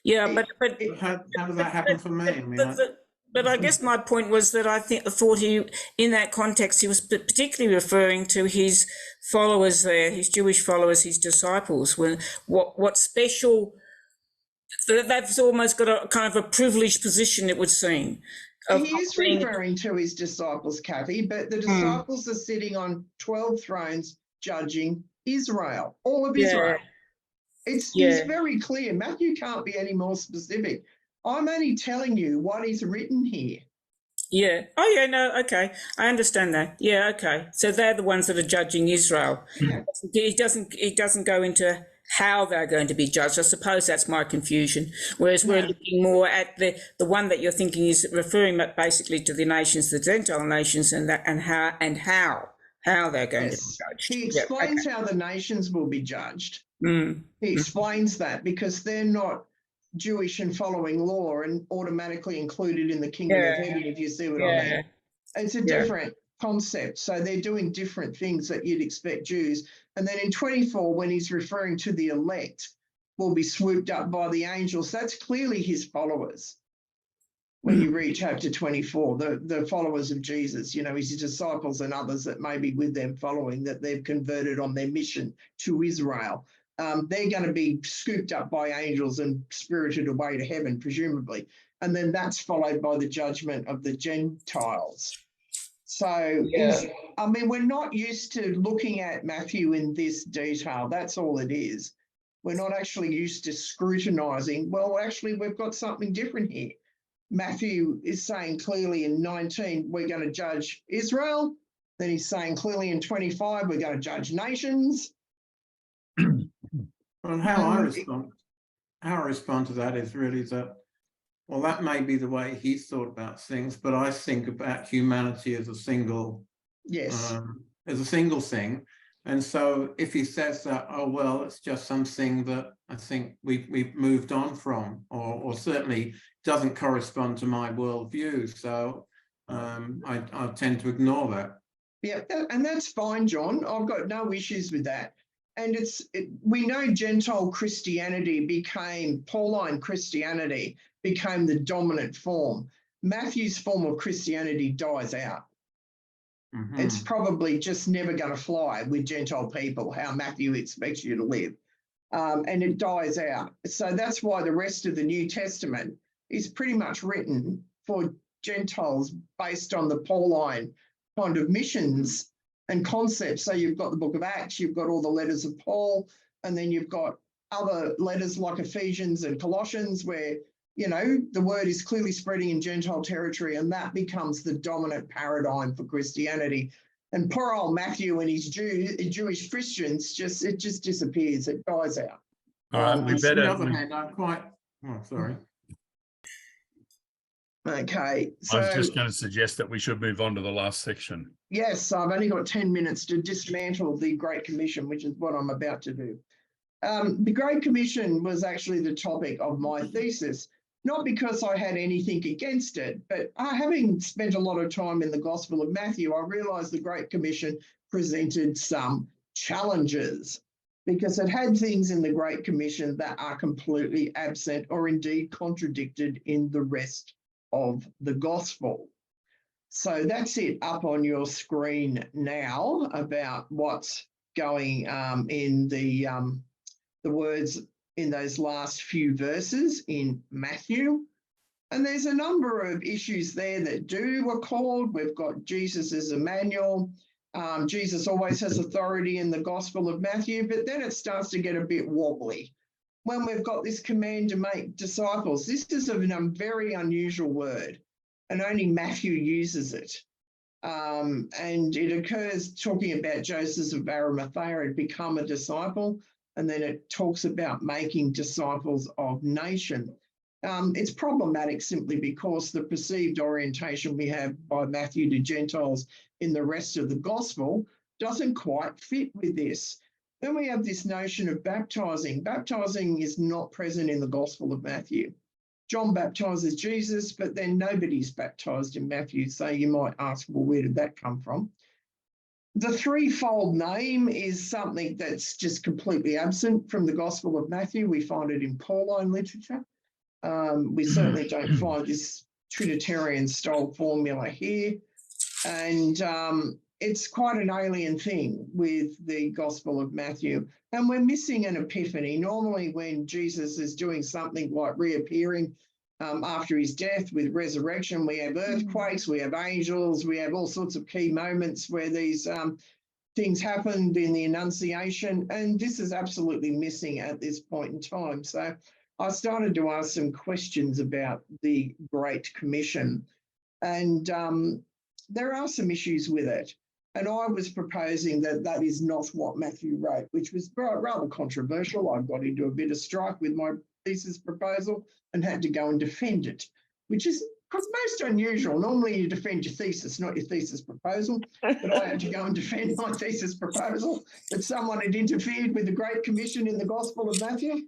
Yeah, but How does that happen for me? I mean, but I guess my point was that I thought he, in that context, he was particularly referring to his followers there, his Jewish followers, his disciples. When what special, they've almost got a kind of a privileged position, it would seem. He is referring to his disciples, Kathy, but the disciples are sitting on 12 thrones judging Israel, all of Israel. It's very clear. Matthew can't be any more specific. I'm only telling you what is written here. Yeah. Oh, yeah, no, okay. I understand that. Yeah, okay. So they're the ones that are judging Israel. Yeah. He doesn't go into how they're going to be judged. I suppose that's my confusion. Whereas we're looking more at the one that you're thinking is referring basically to the nations, the Gentile nations, and how they're going to be judged. He explains how the nations will be judged. Mm. He explains that because they're not Jewish and following law and automatically included in the kingdom of heaven, if you see what I mean. It's a different concept. So they're doing different things that you'd expect Jews. And then in 24, when he's referring to the elect, will be swooped up by the angels, that's clearly his followers. When you read chapter 24, the followers of Jesus, you know, his disciples and others that may be with them following, that they've converted on their mission to Israel. They're going to be scooped up by angels and spirited away to heaven, presumably. And then that's followed by the judgment of the Gentiles. So, I mean, we're not used to looking at Matthew in this detail. That's all it is. We're not actually used to scrutinizing. Well, actually, we've got something different here. Matthew is saying clearly in 19, we're going to judge Israel. Then he's saying clearly in 25, we're going to judge nations. Well, how I respond to that is really that, well, that may be the way he's thought about things, but I think about humanity as a single, as a single thing. And so if he says that, oh, well, it's just something that I think we've moved on from, or certainly doesn't correspond to my worldview. So I tend to ignore that. Yeah, and that's fine, John. I've got no issues with that. And we know Gentile Christianity Pauline Christianity became the dominant form. Matthew's form of Christianity dies out. Mm-hmm. It's probably just never going to fly with Gentile people, how Matthew expects you to live. And it dies out. So that's why the rest of the New Testament is pretty much written for Gentiles based on the Pauline kind of missions and concepts. So you've got the book of Acts, you've got all the letters of Paul, and then you've got other letters like Ephesians and Colossians where, you know, the word is clearly spreading in Gentile territory, and that becomes the dominant paradigm for Christianity. And poor old Matthew and his Jewish Christians, it just disappears. It dies out. All right, we better. On the other hand, I'm quite. Oh, sorry. Okay. So I was just going to suggest that we should move on to the last section. Yes, I've only got 10 minutes to dismantle the Great Commission, which is what I'm about to do. The Great Commission was actually the topic of my thesis, not because I had anything against it, but having spent a lot of time in the Gospel of Matthew, I realised the Great Commission presented some challenges because it had things in the Great Commission that are completely absent or indeed contradicted in the rest of the Gospel. So that's it up on your screen now about what's going in the words in those last few verses in Matthew. And there's a number of issues there that do accord. We've got Jesus as Emmanuel. Jesus always has authority in the Gospel of Matthew, but then it starts to get a bit wobbly. When we've got this command to make disciples, this is a very unusual word, and only Matthew uses it. And it occurs talking about Joseph of Arimathea had become a disciple, and then it talks about making disciples of nation. It's problematic simply because the perceived orientation we have by Matthew to Gentiles in the rest of the gospel doesn't quite fit with this. Then we have this notion of baptizing. Baptizing is not present in the Gospel of Matthew. John baptizes Jesus, but then nobody's baptized in Matthew. So you might ask, well, where did that come from? The threefold name is something that's just completely absent from the Gospel of Matthew. We find it in Pauline literature. We certainly don't find this Trinitarian style formula here. And it's quite an alien thing with the Gospel of Matthew. And we're missing an epiphany. Normally when Jesus is doing something like reappearing after his death with resurrection, we have earthquakes, we have angels, we have all sorts of key moments where these things happened in the Annunciation, and this is absolutely missing at this point in time. So I started to ask some questions about the Great Commission, and there are some issues with it. And I was proposing that that is not what Matthew wrote, which was rather controversial. I got into a bit of strife with my thesis proposal and had to go and defend it, which is most unusual. Normally you defend your thesis, not your thesis proposal, but I had to go and defend my thesis proposal that someone had interfered with the Great Commission in the Gospel of Matthew.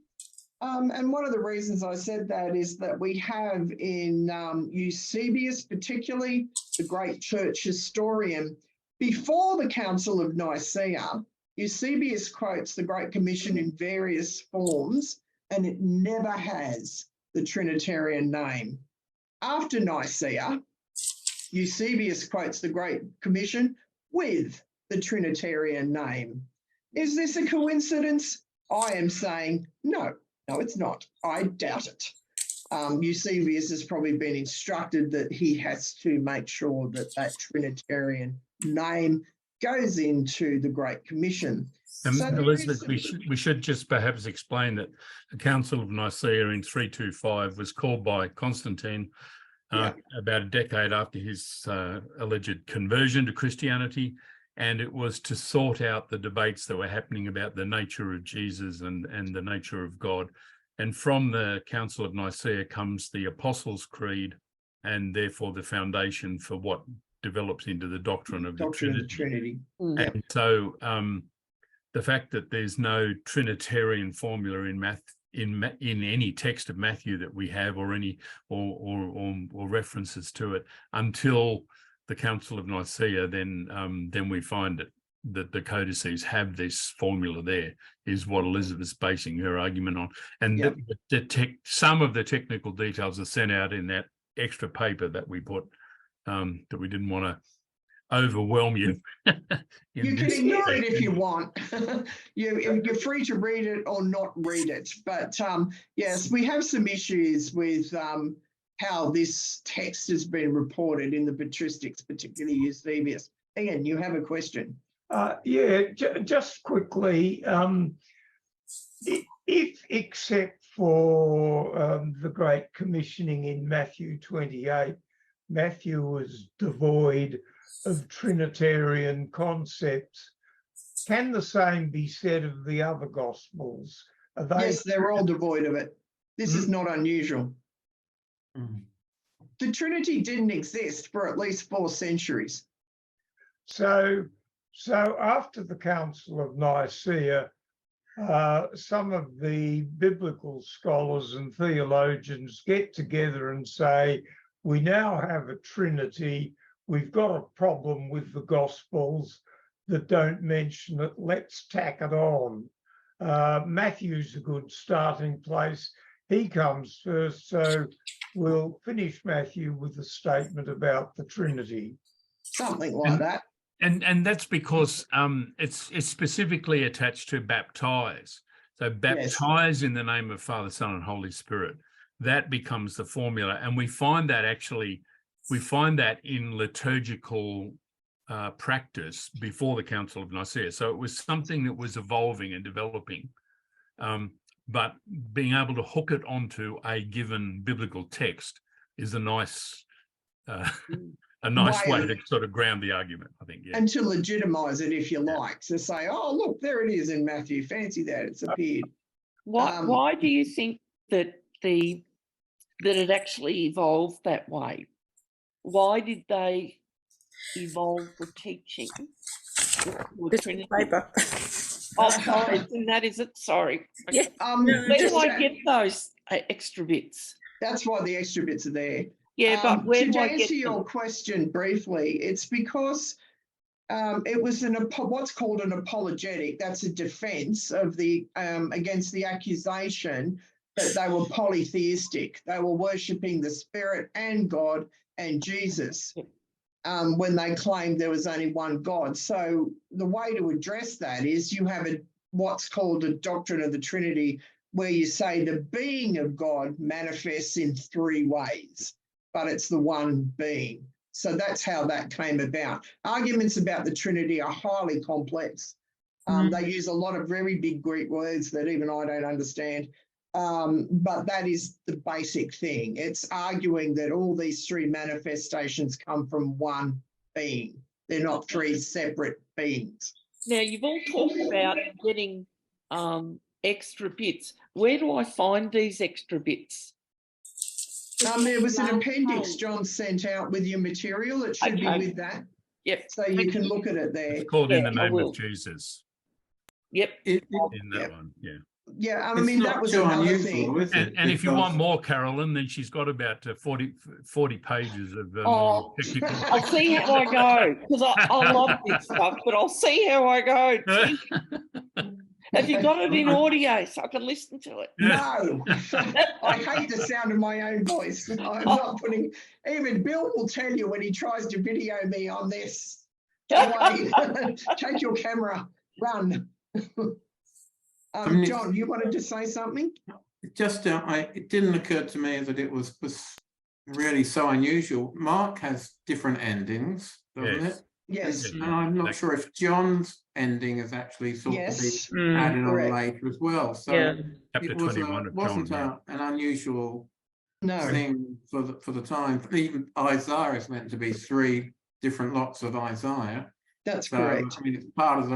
And one of the reasons I said that is that we have in Eusebius, particularly the great church historian, before the Council of Nicaea, Eusebius quotes the Great Commission in various forms, and it never has the Trinitarian name. After Nicaea, Eusebius quotes the Great Commission with the Trinitarian name. Is this a coincidence? I am saying no. No, it's not. I doubt it. Eusebius has probably been instructed that he has to make sure that that Trinitarian name goes into the Great Commission. So Elizabeth, we should just perhaps explain that the Council of Nicaea in 325 was called by Constantine about a decade after his alleged conversion to Christianity, and it was to sort out the debates that were happening about the nature of Jesus and the nature of God. And from the Council of Nicaea comes the Apostles' Creed, and therefore the foundation for what develops into the doctrine of the Trinity. And so the fact that there's no Trinitarian formula in any text of Matthew that we have, or any or references to it until the Council of Nicaea, then we find it that the codices have this formula there, is what Elizabeth's basing her argument on. And some of the technical details are sent out in that extra paper that we put, that we didn't want to overwhelm you. You can ignore it if you want. You're free to read it or not read it. But yes, we have some issues with how this text has been reported in the patristics, particularly Eusebius. Ian, you have a question. Just quickly, if except for the Great Commissioning in Matthew 28, Matthew was devoid of Trinitarian concepts, can the same be said of the other Gospels? Yes, they're all devoid of it. This is not unusual. The Trinity didn't exist for at least 4 centuries. So after the Council of Nicaea, some of the biblical scholars and theologians get together and say, we now have a Trinity. We've got a problem with the Gospels that don't mention it. Let's tack it on. Matthew's a good starting place. He comes first, so we'll finish Matthew with a statement about the Trinity. Something like that. And that's because it's specifically attached to baptize. So baptize in the name of Father, Son, and Holy Spirit. That becomes the formula. And we find that in liturgical practice before the Council of Nicaea. So it was something that was evolving and developing. But being able to hook it onto a given biblical text is a nice way to sort of ground the argument, I think. And to legitimize it, if you like, to say, oh, look, there it is in Matthew. Fancy that, it's appeared. Why do you think that it actually evolved that way? Why did they evolve the teaching? Paper. Oh, sorry, that is it. Sorry. Yeah. Where do I get those extra bits? That's why the extra bits are there. Yeah, but where do I get to answer your question briefly, it's because it was what's called an apologetic. That's a defense of the against the accusation that they were polytheistic. They were worshipping the Spirit and God and Jesus when they claimed there was only one God. So the way to address that is you have what's called a doctrine of the Trinity, where you say the being of God manifests in three ways, but it's the one being. So that's how that came about. Arguments about the Trinity are highly complex. They use a lot of very big Greek words that even I don't understand. But that is the basic thing. It's arguing that all these three manifestations come from one being. They're not three separate beings. Now, you've all talked about getting extra bits. Where do I find these extra bits? There was an appendix John sent out with your material. It should be with that. Yep. So you can look at it there. It's called In the Yeah, I Name will. of Jesus. Yep. In that Yep. one, yeah. Yeah, I It's mean, not that was too another unusual, thing. is it? And if you Because- want more, Carolyn, then she's got about 40 pages of Oh, technical. I'll see how I go, because I love this stuff, but I'll see how I go. Have you got it in audio so I can listen to it? No, I hate the sound of my own voice. I'm not putting, even Bill will tell you when he tries to video me on this. Away. Take your camera, run. John, you wanted to say something? It just it didn't occur to me that it was really so unusual. Mark has different endings, doesn't Yes. it? Yes. And I'm not sure if John's ending is actually thought to Yes. be added on Correct. later as well. So Yeah. Chapter it was 21 of wasn't John. an unusual No. thing for the time. Even Isaiah is meant to be three different lots of Isaiah. That's So correct. I mean, it's part of the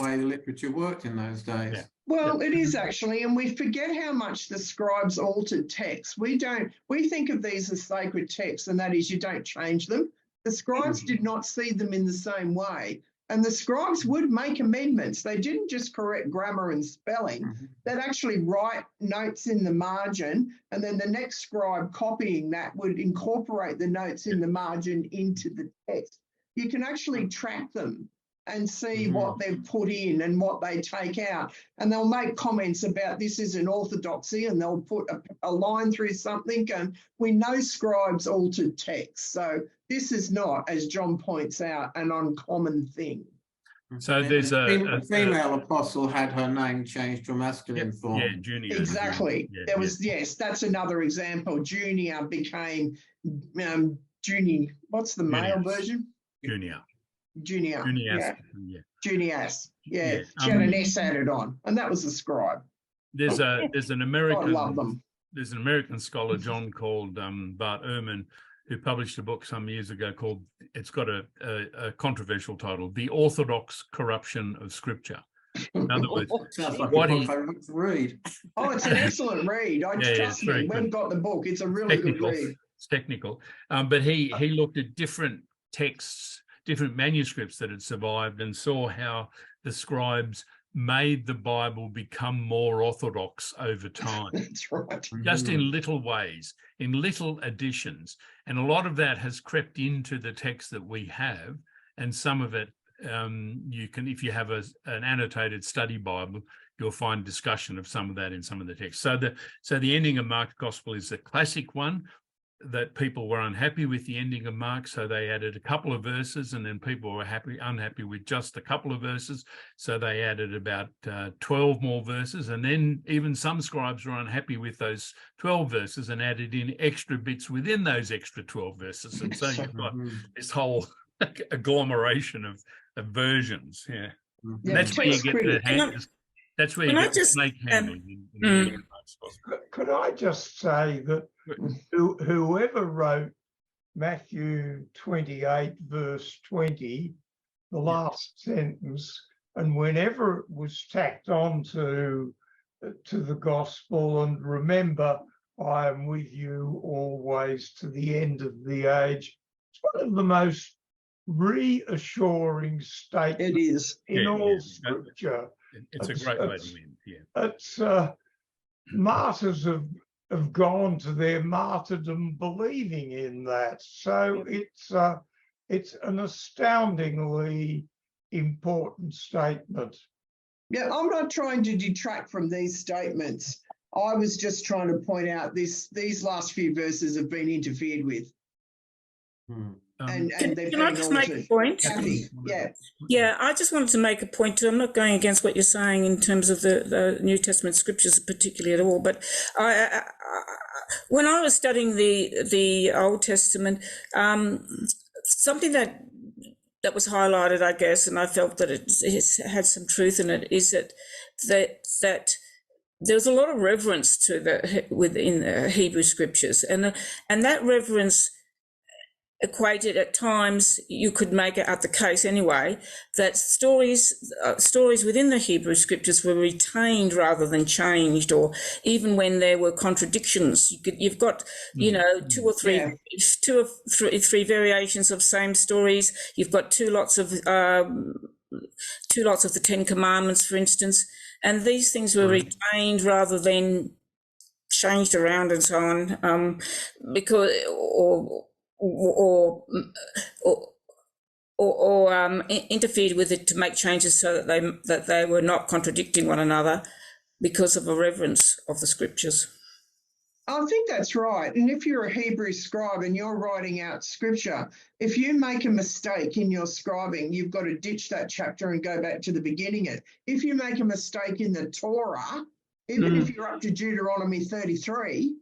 way the literature worked in those days. Yeah. Well, it is actually, and we forget how much the scribes altered text. We think of these as sacred texts, and that is you don't change them. The scribes did not see them in the same way. And the scribes would make amendments. They didn't just correct grammar and spelling. They'd actually write notes in the margin, and then the next scribe copying that would incorporate the notes in the margin into the text. You can actually track them and see what they've put in and what they take out. And they'll make comments about this is an orthodoxy, and they'll put a line through something. And we know scribes altered text. So this is not, as John points out, an uncommon thing. So there's a female apostle had her name changed to a masculine form. Yeah, Junior. Exactly. Yeah, There was, yes, that's another example. Junior became Junior. What's the male version? Junior. Junior. Yeah. Yeah. Junius. Yeah. Yeah, She had an S added on, and that was the scribe. There's an I American. love them. There's an American scholar, John, called Bart Ehrman, who published a book some years ago called, it's got a controversial title, The Orthodox Corruption of Scripture. In other words, Sounds like what a he- book I want to read. Oh, it's an excellent read. Trust me, very we've good. got the book. It's a really good technical, read. it's technical. But he looked at different texts, different manuscripts that had survived, and saw how the scribes made the Bible become more orthodox over time. That's right. Just in little ways, in little additions. And a lot of that has crept into the text that we have. And some of it, you can, if you have an annotated study Bible, you'll find discussion of some of that in some of the text. So the ending of Mark's Gospel is the classic one, that people were unhappy with the ending of Mark, so they added a couple of verses, and then people were unhappy with just a couple of verses, so they added about 12 more verses, and then even some scribes were unhappy with those 12 verses and added in extra bits within those extra 12 verses, and so you've got this whole agglomeration of versions. Yeah, Yeah, and that's where you text get critic. that's where you Can I get the just, snake handling. In the reading of Mark's Gospel. Could I just say that whoever wrote Matthew 28, verse 20, the last sentence, and whenever it was tacked on to the gospel, and remember, I am with you always to the end of the age, it's one of the most reassuring statements It is. in all scripture. It's a great way to end. Yeah. It's martyrs have gone to their martyrdom believing in that. So it's it's an astoundingly important statement. Yeah, I'm not trying to detract from these statements. I was just trying to point out these last few verses have been interfered with, and they've Can I been just make a altered. point? Kathy, yeah. Yeah, I just wanted to make a point too. I'm not going against what you're saying in terms of the New Testament scriptures particularly at all, but when I was studying the Old Testament, something that was highlighted, I guess, and I felt that it had some truth in it, is that there's a lot of reverence to within the Hebrew scriptures, and that reverence equated at times, you could make it out the case anyway, that stories within the Hebrew scriptures were retained rather than changed, or even when there were contradictions, you've got, two or three variations of same stories. You've got two lots of the Ten Commandments, for instance, and these things were retained rather than changed around and so on, because interfered with it to make changes so that they were not contradicting one another because of a reverence of the scriptures. I think that's right. And if you're a Hebrew scribe and you're writing out scripture, if you make a mistake in your scribing, you've got to ditch that chapter and go back to the beginning. If you make a mistake in the Torah, even if you're up to Deuteronomy 33,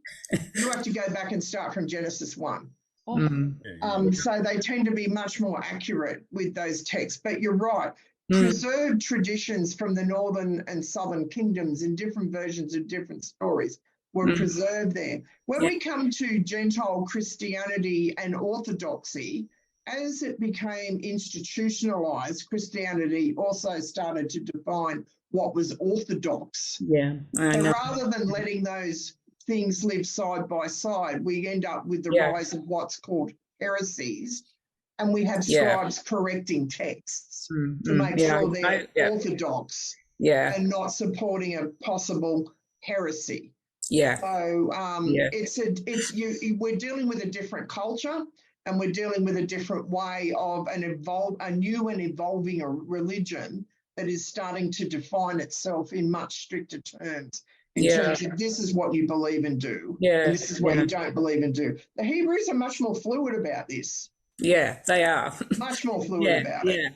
you have to go back and start from Genesis 1. So they tend to be much more accurate with those texts. But you're right. Preserved traditions from the northern and southern kingdoms in different versions of different stories were preserved there. When we come to Gentile Christianity and Orthodoxy, as it became institutionalized, Christianity also started to define what was orthodox. Yeah, I know. Rather than letting those things live side by side, we end up with the rise of what's called heresies, and we have scribes correcting texts to make sure they're orthodox and not supporting a possible heresy. So we're dealing with a different culture, and we're dealing with a different way of a new and evolving religion that is starting to define itself in much stricter terms. In terms of this is what you believe and do, and this is what you don't believe and do. The Hebrews are much more fluid about this. Yeah, they are. Much more fluid about it.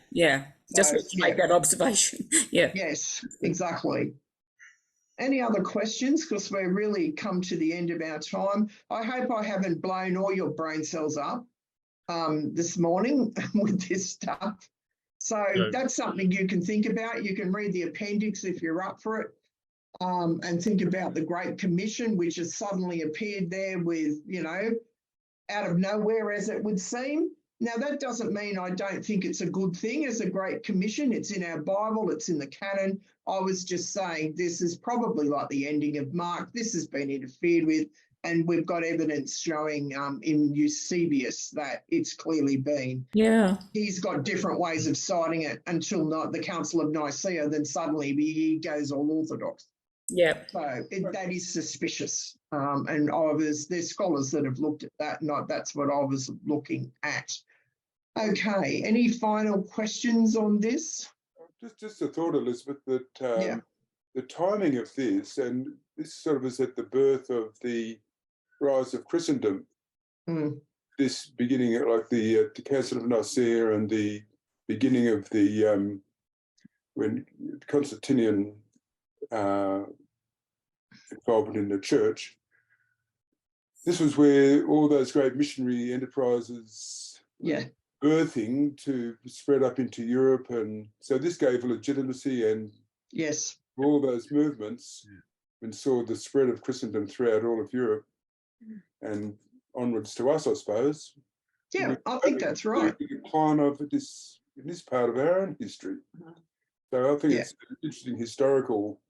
Just to make that observation. Yes, exactly. Any other questions? Because we're really come to the end of our time. I hope I haven't blown all your brain cells up this morning with this stuff. So that's something you can think about. You can read the appendix if you're up for it. And think about the Great Commission, which has suddenly appeared there with, out of nowhere, as it would seem. Now, that doesn't mean I don't think it's a good thing as a Great Commission. It's in our Bible. It's in the canon. I was just saying this is probably like the ending of Mark. This has been interfered with, and we've got evidence showing in Eusebius that it's clearly been. He's got different ways of citing it until the Council of Nicaea, then suddenly he goes all orthodox. So that is suspicious. And there's scholars that have looked at that, and that's what I was looking at. Okay, any final questions on this? Just a thought, Elizabeth, that the timing of this, and this sort of is at the birth of the rise of Christendom, this beginning like the Council of Nicaea and the beginning of the when Constantinian involvement in the church. This was where all those great missionary enterprises birthing to spread up into Europe, and so this gave legitimacy and all those movements and saw the spread of Christendom throughout all of Europe and onwards to us, I suppose. I think that's right. The decline of this in this part of our own history. So I think it's an interesting historical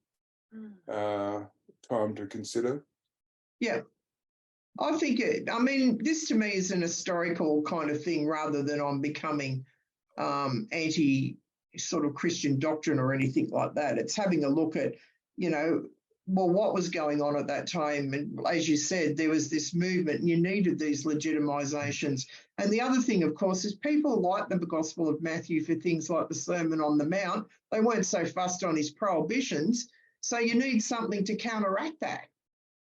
time to consider. I think this to me is an historical kind of thing rather than on becoming anti sort of Christian doctrine or anything like that. It's having a look at, well, what was going on at that time? And as you said, there was this movement and you needed these legitimizations. And the other thing, of course, is people like the Gospel of Matthew for things like the Sermon on the Mount. They weren't so fussed on his prohibitions. So you need something to counteract that.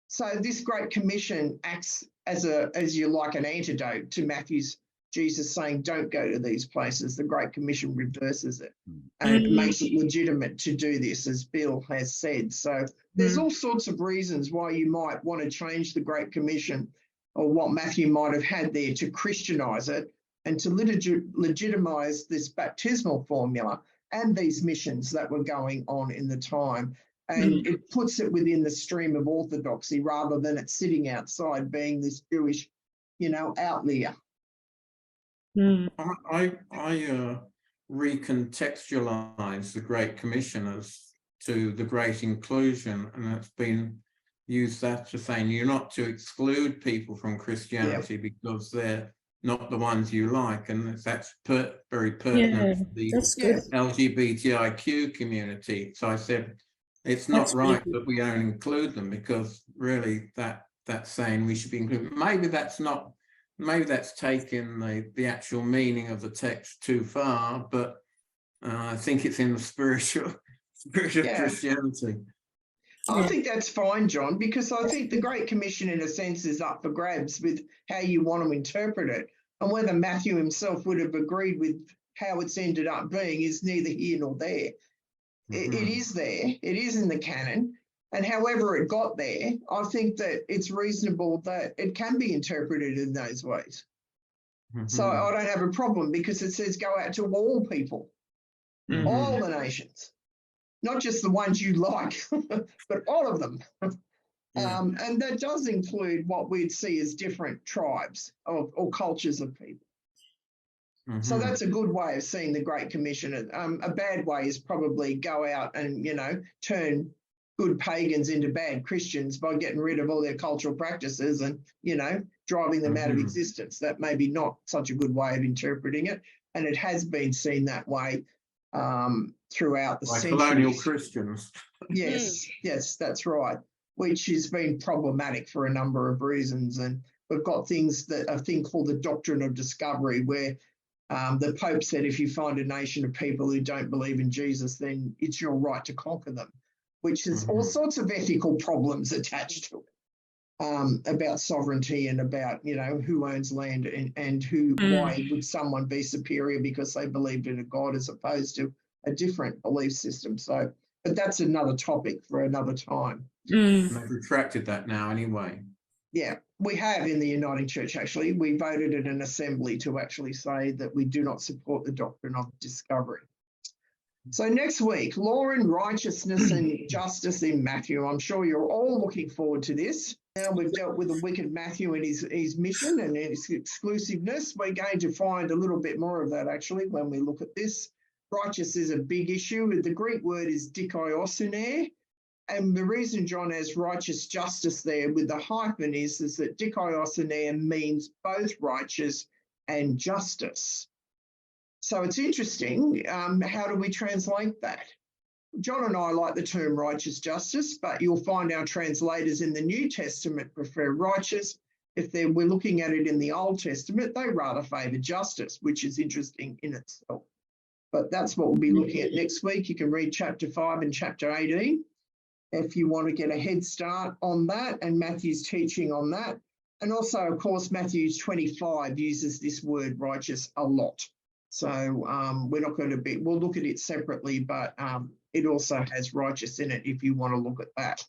So this Great Commission acts as you like an antidote to Matthew's Jesus saying, don't go to these places. The Great Commission reverses it and makes it legitimate to do this, as Bill has said. So there's all sorts of reasons why you might want to change the Great Commission or what Matthew might have had there to Christianise it and to legitimise this baptismal formula and these missions that were going on in the time. And it puts it within the stream of orthodoxy rather than it sitting outside being this Jewish, outlier. I recontextualize the Great Commission as to the Great Inclusion, and it's been used that to saying you're not to exclude people from Christianity because they're not the ones you like, and that's very pertinent for the LGBTIQ community. So I said, it's not right that we don't include them, because really that's saying we should be included. Maybe that's taking the actual meaning of the text too far, but I think it's in the spirit of Christianity. I think that's fine, John, because I think the Great Commission, in a sense, is up for grabs with how you want to interpret it. And whether Matthew himself would have agreed with how it's ended up being is neither here nor there. It is there. It is in the canon. And however it got there, I think that it's reasonable that it can be interpreted in those ways. So I don't have a problem, because it says go out to all people, all the nations, not just the ones you like, but all of them. And that does include what we'd see as different tribes or cultures of people. So that's a good way of seeing the Great Commission. A bad way is probably go out and, turn good pagans into bad Christians by getting rid of all their cultural practices and, driving them out of existence. That may be not such a good way of interpreting it. And it has been seen that way throughout the centuries. Colonial Christians. Yes, that's right, which has been problematic for a number of reasons. And we've got a thing called the doctrine of discovery, where the Pope said if you find a nation of people who don't believe in Jesus, then it's your right to conquer them, which has all sorts of ethical problems attached to it, about sovereignty and about, who owns land and why would someone be superior because they believed in a God as opposed to a different belief system. So, but that's another topic for another time. And they've retracted that now anyway. Yeah, we have in the Uniting Church, actually. We voted in an assembly to actually say that we do not support the doctrine of discovery. So next week, law and righteousness and justice in Matthew. I'm sure you're all looking forward to this. Now we've dealt with the wicked Matthew and his mission and his exclusiveness. We're going to find a little bit more of that, actually, when we look at this. Righteous is a big issue. The Greek word is dikaiosune. And the reason John has righteous justice there with the hyphen is that dikaiosune means both righteous and justice. So it's interesting, how do we translate that? John and I like the term righteous justice, but you'll find our translators in the New Testament prefer righteous. If we're looking at it in the Old Testament, they rather favour justice, which is interesting in itself. But that's what we'll be looking at next week. You can read chapter 5 and chapter 18 if you want to get a head start on that and Matthew's teaching on that. And also, of course, Matthew 25 uses this word righteous a lot. So we're not going to we'll look at it separately, but it also has righteous in it if you want to look at that.